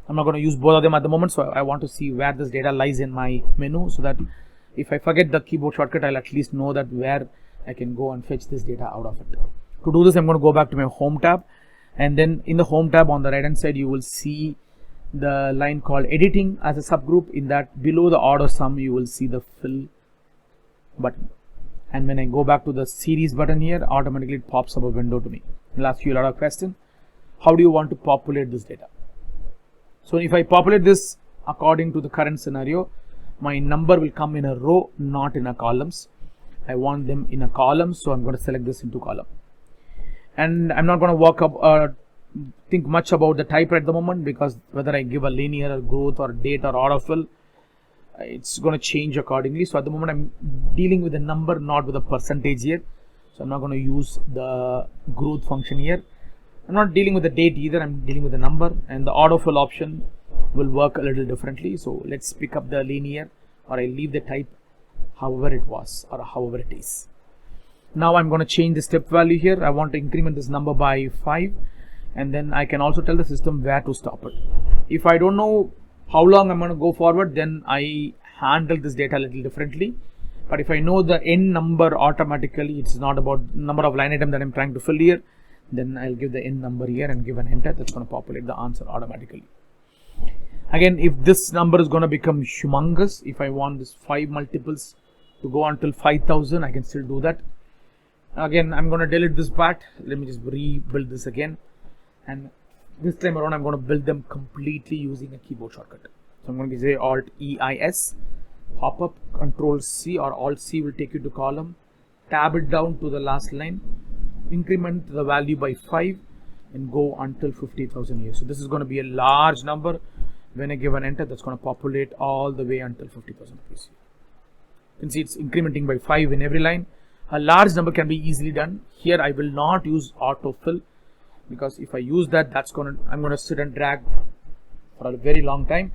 I'm not going to use both of them at the moment, so I want to see where this data lies in my menu, so that if I forget the keyboard shortcut, I'll at least know that where I can go and fetch this data out of it. To do this, I'm going to go back to my home tab, and then in the home tab on the right hand side, you will see the line called editing as a subgroup. In that, below the order sum, you will see the fill button, and when I go back to the series button here, automatically it pops up a window to me. It'll ask you a lot of questions. How do you want to populate this data? So if I populate this according to the current scenario, my number will come in a row, not in a columns. I want them in a column, so I'm going to select this into column. And I'm not going to work up think much about the type at the moment, because whether I give a linear or growth or date or order fill, it's going to change accordingly. So at the moment, I'm dealing with a number, not with a percentage here. So I'm not going to use the growth function here. I'm not dealing with the date either, I'm dealing with the number, and the autofill option will work a little differently. So let's pick up the linear, or I leave the type however it was or however it is. Now I'm going to change the step value here. I want to increment this number by 5, and then I can also tell the system where to stop it. If I don't know how long I'm going to go forward, then I handle this data a little differently. But if I know the end number automatically, it's not about number of line item that I'm trying to fill here, then I'll give the end number here and give an enter. That's going to populate the answer automatically. Again, if this number is going to become humongous, if I want this 5 multiples to go until 5,000, I can still do that. Again, I'm going to delete this part. Let me just rebuild this again. And this time around, I'm going to build them completely using a keyboard shortcut. So I'm going to say Alt EIS, pop up, Control C or Alt C will take you to column, tab it down to the last line, increment the value by 5 and go until 50,000 here. So this is going to be a large number. When I give an enter, that's going to populate all the way until 50,000 rupees. You can see it's incrementing by 5 in every line. A large number can be easily done. Here I will not use autofill, because if I use that, I'm going to sit and drag for a very long time,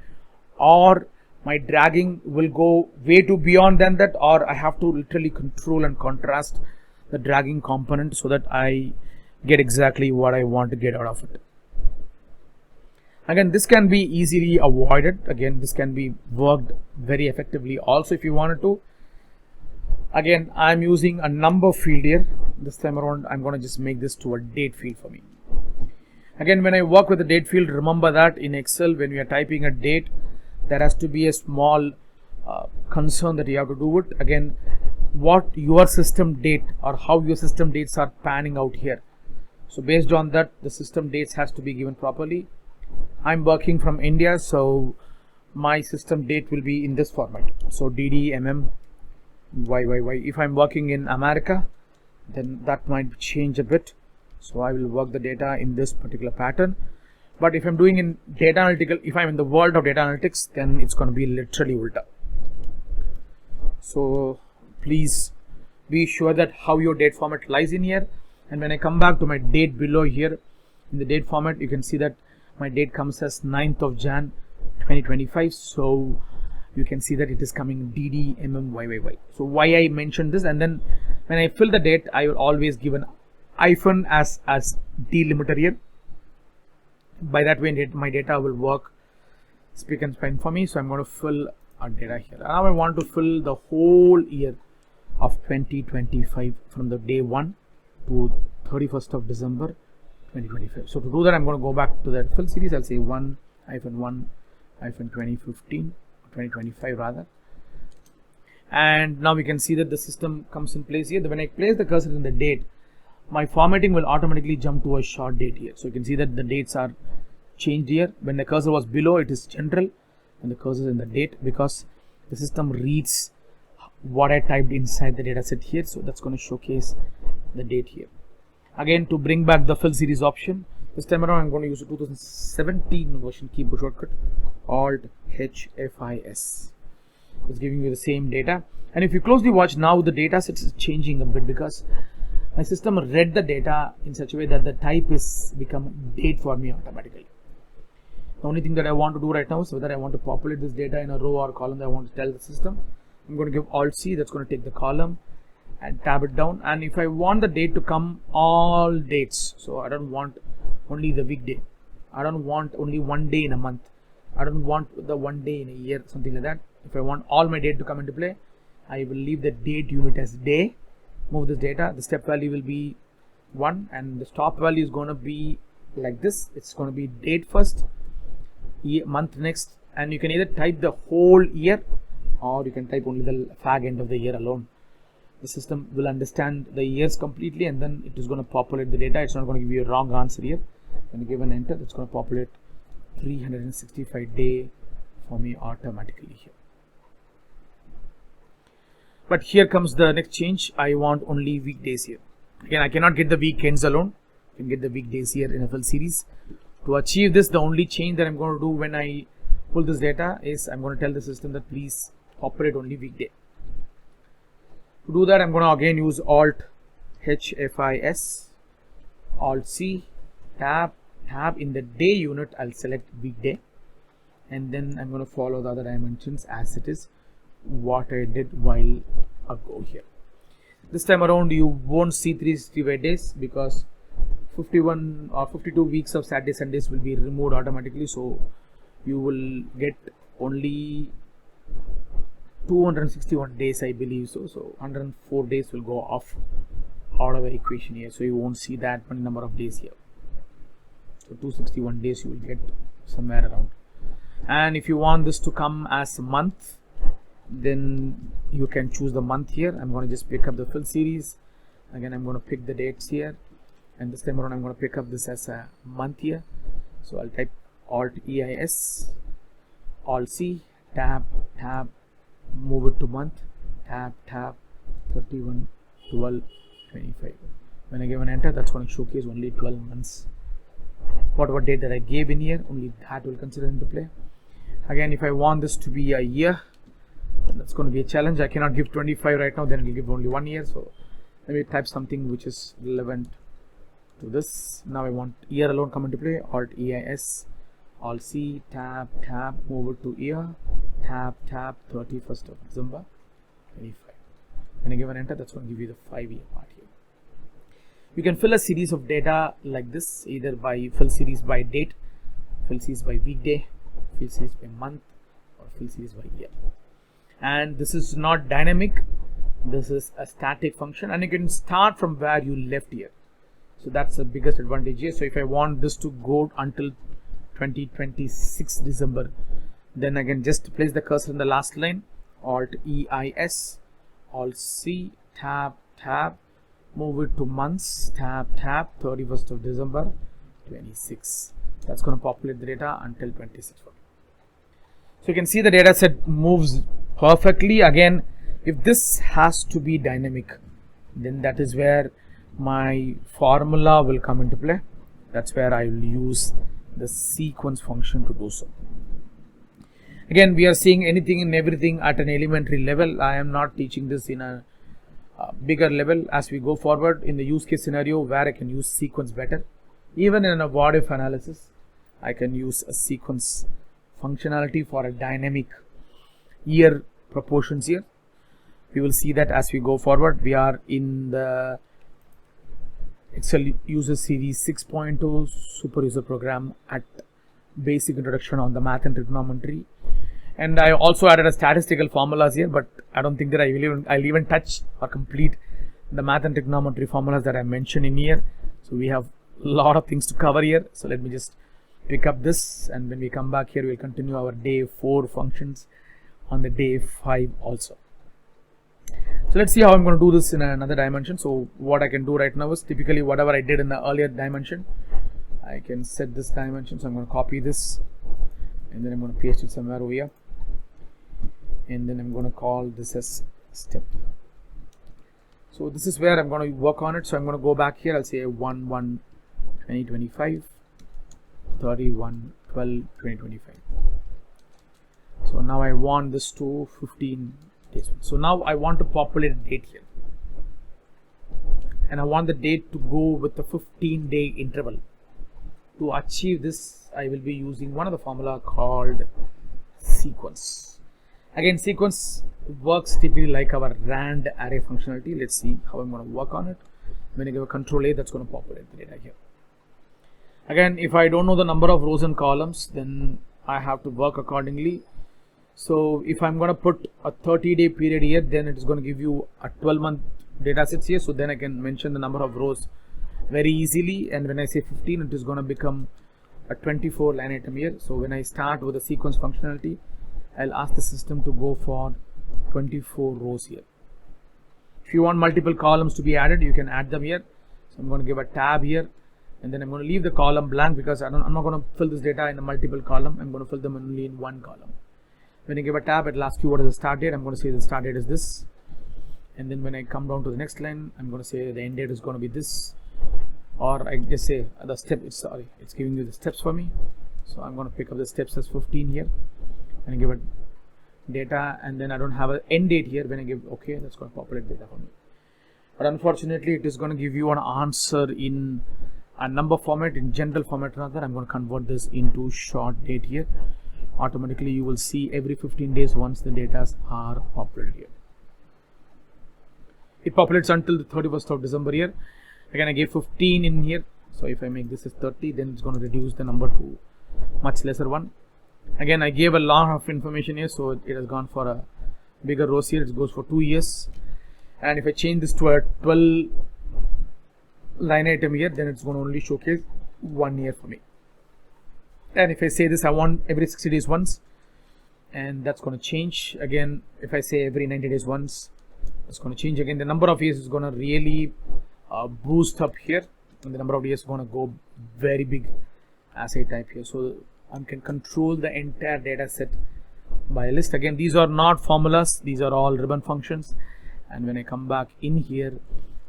or my dragging will go way too beyond than that, or I have to literally control and contrast the dragging component so that I get exactly what I want to get out of it. Again, this can be easily avoided. Again, this can be worked very effectively also if you wanted to. Again, I'm using a number field here. This time around, I'm going to just make this to a date field for me. Again, when I work with the date field, remember that in Excel, when we are typing a date, there has to be a small concern that you have to do with. Again, what your system date or how your system dates are panning out here. So based on that, the system dates has to be given properly. I'm working from India, so my system date will be in this format. So DD, MM, YYY. If I'm working in America, then that might change a bit. So I will work the data in this particular pattern. But if I'm doing in data analytical, if I'm in the world of data analytics, then it's going to be literally ulta. So please be sure that how your date format lies in here. And when I come back to my date below here, in the date format, you can see that my date comes as 9th of Jan 2025. So you can see that it is coming DD, MM, YYY. So why I mentioned this, and then when I fill the date, I will always give an hyphen as delimiter here. By that way my data will work speak and span for me. So I'm going to fill our data here. Now I want to fill the whole year of 2025 from the day 1 to 31st of December 2025. So to do that, I'm going to go back to that fill series. I'll say 1-1-2025 rather. And now we can see that the system comes in place here. When I place the cursor in the date, my formatting will automatically jump to a short date here. So you can see that the dates are changed here. When the cursor was below, it is general, and the cursor is in the date because the system reads what I typed inside the data set here. So that's going to showcase the date here. Again, to bring back the fill series option, this time around I'm going to use a 2017 version keyboard shortcut, Alt-H-F-I-S. It's giving you the same data. And if you closely watch now, the data set is changing a bit because my system read the data in such a way that the type is become date for me automatically. The only thing that I want to do right now is whether I want to populate this data in a row or column that I want to tell the system. I'm going to give Alt-C, that's going to take the column and tab it down. And if I want the date to come all dates, so I don't want only the weekday, I don't want only one day in a month, I don't want the one day in a year, something like that. If I want all my date to come into play, I will leave the date unit as day, move this data, the step value will be 1 and the stop value is going to be like this. It's going to be date first, year, month next, and you can either type the whole year or you can type only the fag end of the year alone. The system will understand the years completely and then it is going to populate the data. It's not going to give you a wrong answer here. When you give an enter, it's going to populate 365 day for me automatically here. But here comes the next change. I want only weekdays here. Again, I cannot get the weekends alone. You can get the weekdays here in a fill series. To achieve this, the only change that I'm going to do when I pull this data is I'm going to tell the system that please populate only weekday. To do that, I'm going to again use Alt-H-F-I-S, Alt-C, tab. In the day unit, I'll select weekday, and then I'm going to follow the other dimensions as it is what I did while ago here. This time around, you won't see 365 days because 51 or 52 weeks of Saturday Sundays will be removed automatically, so you will get only 261 days, I believe so. 104 days will go off out of the equation here, so you won't see that many number of days here. So 261 days you will get somewhere around. And if you want this to come as a month, then you can choose the month here. I'm going to just pick up the fill series. Again, I'm going to pick the dates here, and this time around I'm going to pick up this as a month here. So I'll type Alt-E-I-S, Alt-C, tab, move it to month, tab, 31, 12, 25. When I give an enter, that's going to showcase only 12 months. Whatever date that I gave in here, only that will consider into play. Again, if I want this to be a year, that's going to be a challenge. I cannot give 25 right now, then it will give only 1 year. So let me type something which is relevant to this. Now I want year alone come into play. Alt-E-I-S, Alt-C, tab, move it to year, tab, 31st of December 25. When I give an enter, that's going to give you the 5-year part here. You can fill a series of data like this, either by fill series by date, fill series by weekday, fill series by month, or fill series by year. And this is not dynamic, this is a static function, and you can start from where you left here. So that's the biggest advantage here. So if I want this to go until 2026 December, then I can just place the cursor in the last line, Alt-E-I-S, Alt-C, tab, move it to months, tab, 31st of December 26. That's going to populate the data until 26. So you can see the data set moves perfectly. Again, if this has to be dynamic, then that is where my formula will come into play. That's where I will use the sequence function to do so. Again, we are seeing anything and everything at an elementary level. I am not teaching this in a bigger level. As we go forward in the use case scenario where I can use sequence better, even in a what if analysis, I can use a sequence functionality for a dynamic year proportions here. We will see that as we go forward. We are in the Excel uses series 6.0 super user program at basic introduction on the math and trigonometry, and I also added a statistical formulas here, but I don't think that I'll even touch or complete the math and trigonometry formulas that I mentioned in here. So we have a lot of things to cover here, so let me just pick up this, and when we come back here we'll continue our day 4 functions on the day 5 also. So let's see how I'm going to do this in another dimension. So what I can do right now is typically whatever I did in the earlier dimension, I can set this dimension. So I'm going to copy this and then I'm going to paste it somewhere over here, and then I'm going to call this as step. So this is where I'm going to work on it. So I'm going to go back here. I'll say 1 1 2025 31 12 2025. So now I want this to 15 days. So now I want to populate a date here, and I want the date to go with the 15-day interval. To achieve this, I will be using one of the formula called sequence. Again, sequence works typically like our rand array functionality. Let's see how I'm going to work on it. When I give a control A, that's going to populate the data here. Again, if I don't know the number of rows and columns, then I have to work accordingly. So if I'm going to put a 30-day period here, then it is going to give you a 12-month data sets here. So then I can mention the number of rows very easily. And when I say 15, it is going to become a 24 line item here. So when I start with the sequence functionality, I'll ask the system to go for 24 rows here. If you want multiple columns to be added, you can add them here. So I'm going to give a tab here, and then I'm going to leave the column blank because I'm not going to fill this data in a multiple column. I'm going to fill them only in one column. When you give a tab, it'll ask you what is the start date. I'm going to say the start date is this, and then when I come down to the next line, I'm going to say the end date is going to be this, or I just say the step. It's giving you the steps for me. So I'm going to pick up the steps as 15 here, and I give it data, and then I don't have an end date here. When I give OK, that's going to populate data for me. But unfortunately, it is going to give you an answer in a number format, in general format rather. I'm going to convert this into short date here. Automatically you will see every 15 days once the data are populated here. It populates until the 31st of December here. Again, I gave 15 in here, so if I make this as 30, then it's going to reduce the number to much lesser one. Again, I gave a lot of information here, so it has gone for a bigger rows here. It goes for 2 years, and if I change this to a 12 line item here, then it's going to only showcase 1 year for me. And if I say this, I want every 60 days once, and that's going to change. Again, if I say every 90 days once, it's going to change again. The number of years is going to really boost up here, and the number of years is going to go very big as I type here. So I can control the entire data set by a list. Again, these are not formulas, these are all ribbon functions, and when I come back in here,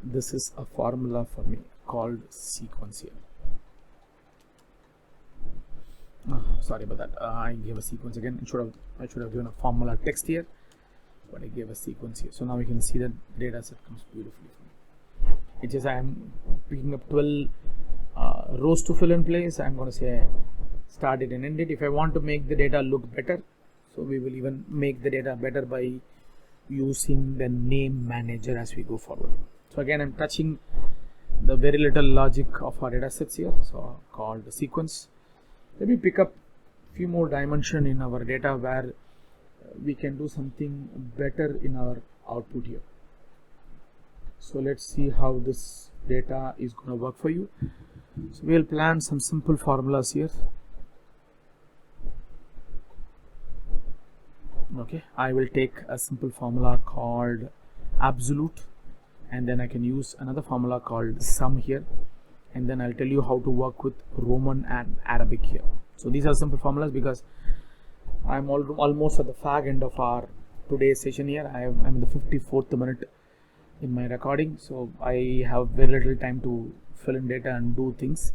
this is a formula for me called sequence here. Sorry about that. I gave a sequence again. I should have given a formula text here, but I gave a sequence here. So now we can see that data set comes beautifully for me. It is I am picking up 12 rows to fill in place. I'm going to say start it and end it. If I want to make the data look better, so we will even make the data better by using the name manager as we go forward. So again, I'm touching the very little logic of our data sets here, so called the sequence. Let me pick up a few more dimension in our data where we can do something better in our output here. So let's see how this data is going to work for you. So we'll plan some simple formulas here. Okay, I will take a simple formula called absolute, and then I can use another formula called sum here, and then I'll tell you how to work with Roman and Arabic here. So these are simple formulas because I'm almost at the fag end of our today's session here. I'm in the 54th minute in my recording, so I have very little time to fill in data and do things,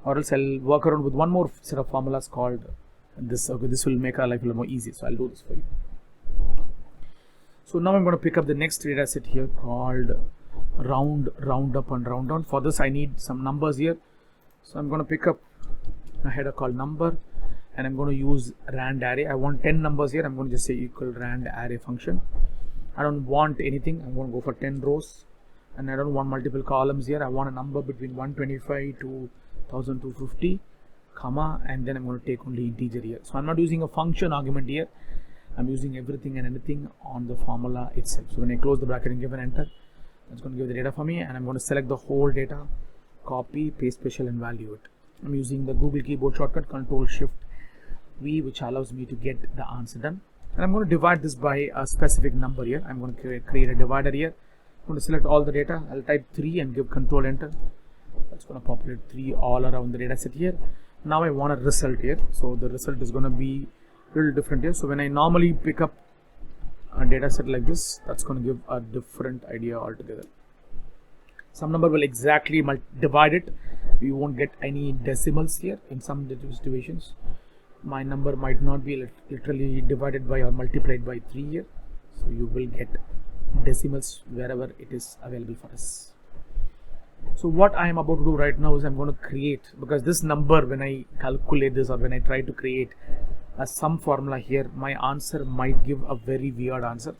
or else I'll work around with one more set of formulas called this. Okay, this will make our life a little more easy, so I'll do this for you. So now I'm going to pick up the next data set here called round up and round down. For this I need some numbers here, so I'm going to pick up a header called number, and I'm going to use rand array. I want 10 numbers here. I'm going to just say equal rand array function. I don't want anything. I'm going to go for 10 rows and I don't want multiple columns here. I want a number between 125 to 1250, comma, and then I'm going to take only integer here. So I'm not using a function argument here. I'm using everything and anything on the formula itself. So when I close the bracket and give an enter, it's going to give the data for me, and I'm going to select the whole data, copy, paste special, and value it. I'm using the Google keyboard shortcut Ctrl+Shift+V, which allows me to get the answer done. And I'm going to divide this by a specific number here. I'm going to create a divider here. I'm going to select all the data. I'll type 3 and give Control Enter. That's going to populate 3 all around the data set here. Now I want a result here. So the result is going to be a little different here. So when I normally pick up a data set like this, that's going to give a different idea altogether. Some number will exactly divide it. You won't get any decimals here in some situations. My number might not be literally divided by or multiplied by 3 here. So you will get decimals wherever it is available for us. So what I am about to do right now is I'm going to create, because this number, when I calculate this or when I try to create a sum formula here, my answer might give a very weird answer.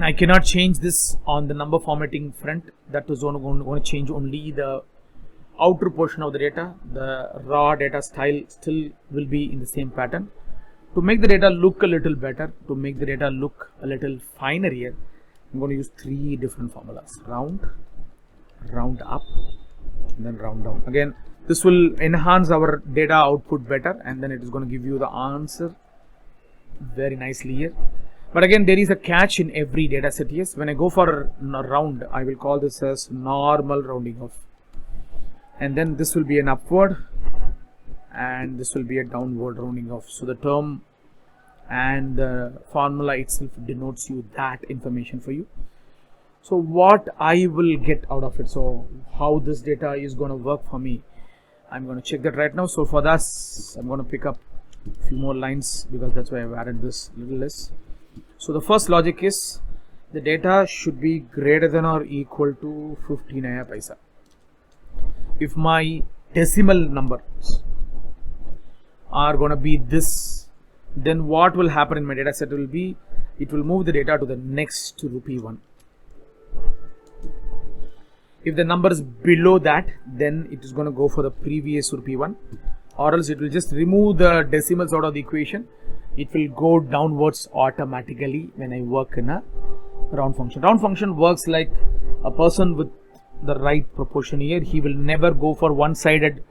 I cannot change this on the number formatting front. That is going to change only the outer portion of the data. The raw data style still will be in the same pattern. To make the data look a little better, to make the data look a little finer here, I'm going to use 3 different formulas: round, round up, and then round down. Again, this will enhance our data output better, and then it is going to give you the answer very nicely here. But again, there is a catch in every data set. Yes, when I go for a round, I will call this as normal rounding off, and then this will be an upward, and this will be a downward rounding off. So the term and the formula itself denotes you that information for you. So what I will get out of it, so how this data is going to work for me, I'm going to check that right now. So for this, I'm going to pick up a few more lines, because that's why I've added this little less. So the first logic is the data should be greater than or equal to 50 naya paisa. If my decimal numbers are going to be this, then what will happen in my data set will be, it will move the data to the next rupee 1. If the number is below that, then it is going to go for the previous rupee 1, or else it will just remove the decimals out of the equation. It will go downwards automatically when I work in a round function. Round function works like a person with the right proportion here. He will never go for one-sided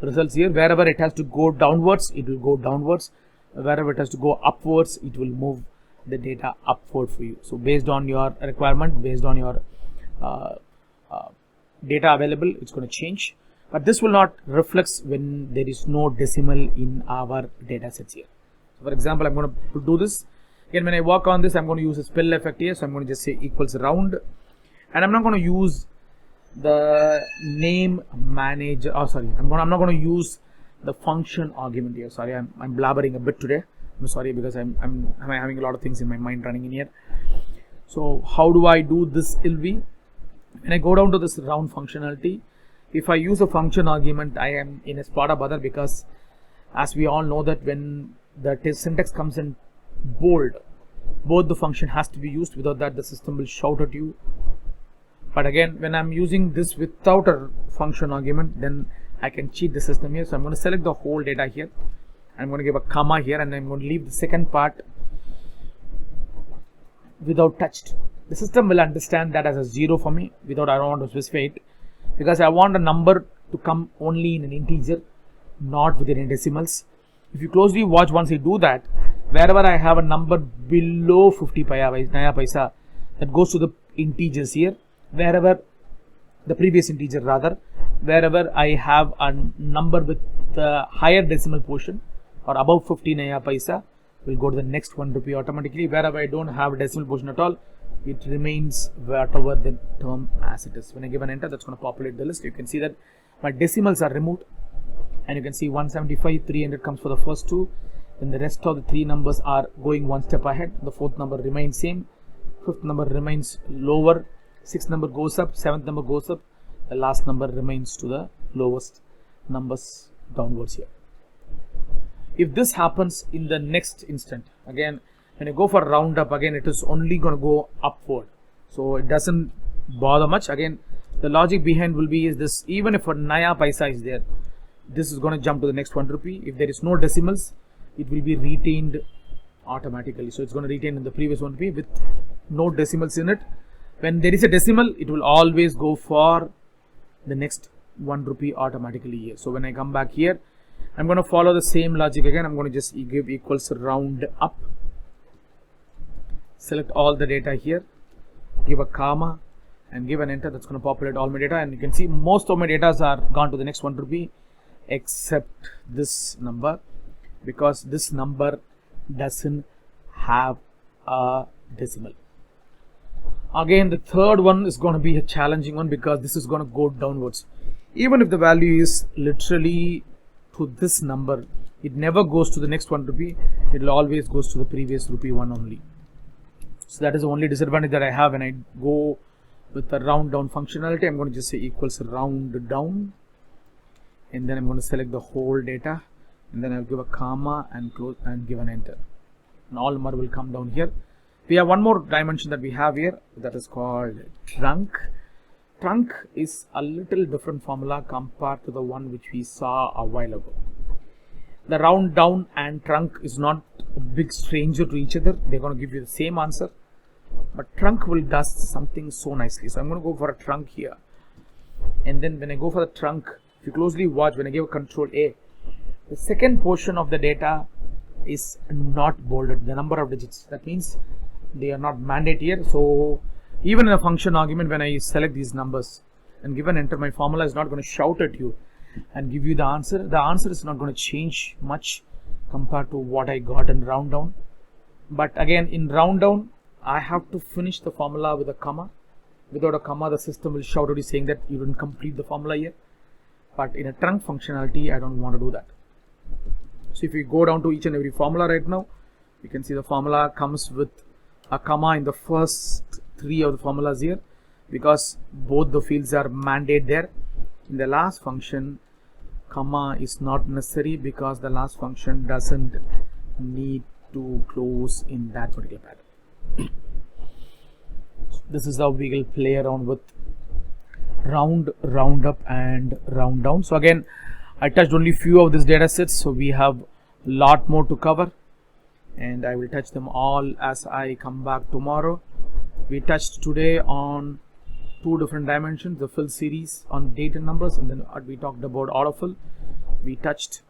results here. Wherever it has to go downwards, it will go downwards. Wherever it has to go upwards, it will move the data upward for you. So based on your requirement, based on your data available, it's going to change. But this will not reflect when there is no decimal in our data sets here. So for example, I'm going to do this. Again, when I work on this, I'm going to use a spell effect here. So I'm going to just say equals round. And I'm not going to use the name manager. Oh, sorry. I'm not going to use the function argument here. Sorry, I'm blabbering a bit today. I'm sorry, because I'm having a lot of things in my mind running in here. So how do I do this LV? When I go down to this round functionality, if I use a function argument, I am in a spot of bother, because as we all know that when the syntax comes in bold, both the function has to be used. Without that, the system will shout at you. But again, when I'm using this without a function argument, then I can cheat the system here. So I'm going to select the whole data here. I'm going to give a comma here, and I'm going to leave the second part without touched. The system will understand that as a 0 for me. I don't want to specify it, because I want a number to come only in an integer, not within any decimals. If you closely watch, once I do that, wherever I have a number below 50 naya paisa, that goes to the integers here. Wherever the previous integer, rather, wherever I have a number with the higher decimal portion or above 50 naya paisa, will go to the next 1 rupee automatically. Wherever I don't have a decimal portion at all, it remains whatever the term as it is. When I give an enter, that's going to populate the list. You can see that my decimals are removed, and you can see 175, 300 comes for the first 2. Then the rest of the 3 numbers are going 1 step ahead. The 4th number remains same, 5th number remains lower, 6th number goes up, 7th number goes up, the last number remains to the lowest numbers downwards here. If this happens in the next instant, again when I go for round up, again it is only going to go upward. so it doesn't bother much. Again, the logic behind will be is this: even if a naya paisa is there, this is going to jump to the next 1 rupee. If there is no decimals, it will be retained automatically. So it's going to retain in the previous 1 rupee with no decimals in it. When there is a decimal, it will always go for the next 1 rupee automatically here. So when I come back here, I'm going to follow the same logic again. I'm going to just give equals round up, select all the data here, give a comma and give an enter. That's going to populate all my data, and you can see most of my data are gone to the next 1 rupee except this number, because this number doesn't have a decimal. Again, the third one is going to be a challenging one, because this is going to go downwards. Even if the value is literally to this number, it never goes to the next 1 rupee. It will always goes to the previous rupee one only. So that is the only disadvantage that I have when I go with the round down functionality. I'm going to just say equals round down, and then I'm going to select the whole data, and then I'll give a comma and close and give an enter, and all number will come down here. We have one more dimension that we have here, that is called trunk. Trunk is a little different formula compared to the one which we saw a while ago. The round down and trunk is not a big stranger to each other. They're going to give you the same answer, but trunk will does something so nicely. So I'm going to go for a trunk here, and then when I go for the trunk, if you closely watch, when I give Control A, the second portion of the data is not bolded, the number of digits. That means they are not mandate here. So even in a function argument, when I select these numbers and give an enter, my formula is not going to shout at you and give you the answer. The answer is not going to change much compared to what I got in round down. But again, in round down, I have to finish the formula with a comma. Without a comma, the system will shout at you saying that you didn't complete the formula here. But in a trunk functionality, I don't want to do that. So if we go down to each and every formula right now, you can see the formula comes with a comma in the first 3 of the formulas here, because both the fields are mandate there. In the last function, comma is not necessary, because the last function doesn't need to close in that particular pattern. This is how we will play around with round, round up and round down. So again, I touched only few of these data sets, so we have a lot more to cover, and I will touch them all as I come back tomorrow. We touched today on 2 different dimensions, the fill series on date and numbers, and then we talked about autofill. We touched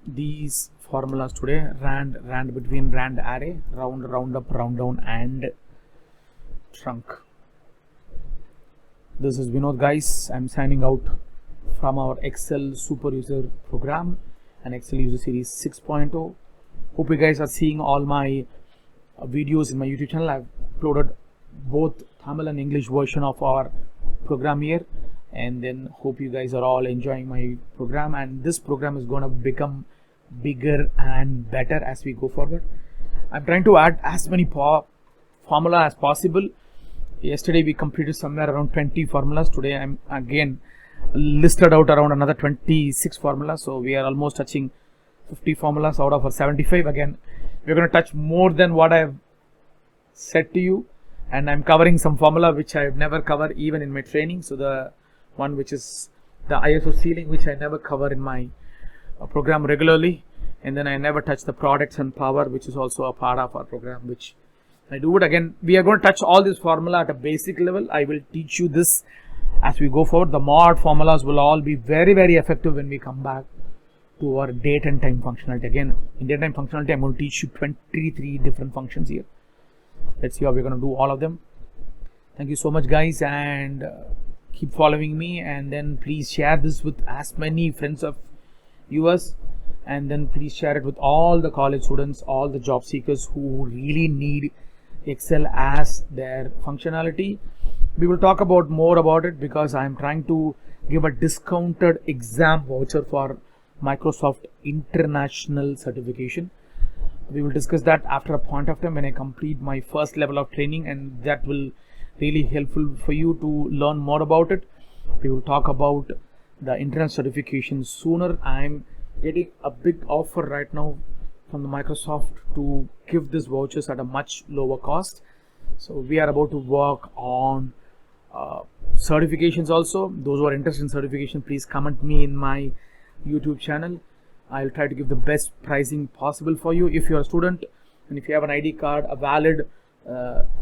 these formulas today: rand between rand array, round, round up, round down, and trunk. This is Vinod, guys. I'm signing out from our Excel super user program and Excel user series 6.0. Hope you guys are seeing all my videos in my YouTube channel. I've uploaded both Tamil and English version of our program here, and then hope you guys are all enjoying my program, and this program is going to become bigger and better as we go forward. I'm trying to add as many formula as possible. Yesterday we completed somewhere around 20 formulas. Today I'm again listed out around another 26 formulas, so we are almost touching 50 formulas out of our 75. Again, we're going to touch more than what I have said to you, and I'm covering some formula which I have never covered even in my training. So the one which is the ISO ceiling, which I never cover in my program regularly, and then I never touch the products and power, which is also a part of our program, which I do it. Again, we are going to touch all this formula at a basic level. I will teach you this as we go forward. The mod formulas will all be very, very effective when we come back to our date and time functionality. Again, in date and time functionality, I'm going to teach you 23 different functions here. Let's see how we're going to do all of them. Thank you so much, guys, and keep following me, and then please share this with as many friends of yours, and then please share it with all the college students, all the job seekers who really need Excel as their functionality. We will talk about more about it, because I am trying to give a discounted exam voucher for Microsoft International certification. We will discuss that after a point of time when I complete my first level of training, and that will really helpful for you to learn more about it. We will talk about the internet certification sooner. I'm getting a big offer right now from the Microsoft to give this vouchers at a much lower cost. So we are about to work on certifications also. Those who are interested in certification, please comment me in my YouTube channel. I'll try to give the best pricing possible for you. If you're a student and if you have an ID card, a valid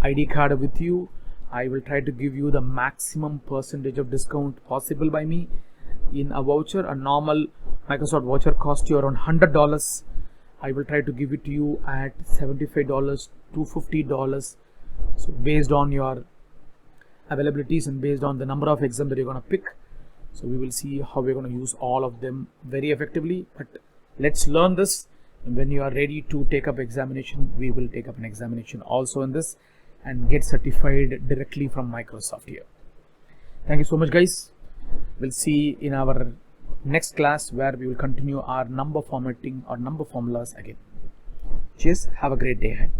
ID card with you, I will try to give you the maximum percentage of discount possible by me in a voucher. A normal Microsoft voucher costs you around $100. I will try to give it to you at $75 to $50. So based on your availabilities and based on the number of exams that you're going to pick. So we will see how we're going to use all of them very effectively. But let's learn this. And when you are ready to take up examination, we will take up an examination also in this and get certified directly from Microsoft here. Thank you so much, guys. We'll see in our next class where we will continue our number formatting or number formulas again. Cheers. Have a great day ahead.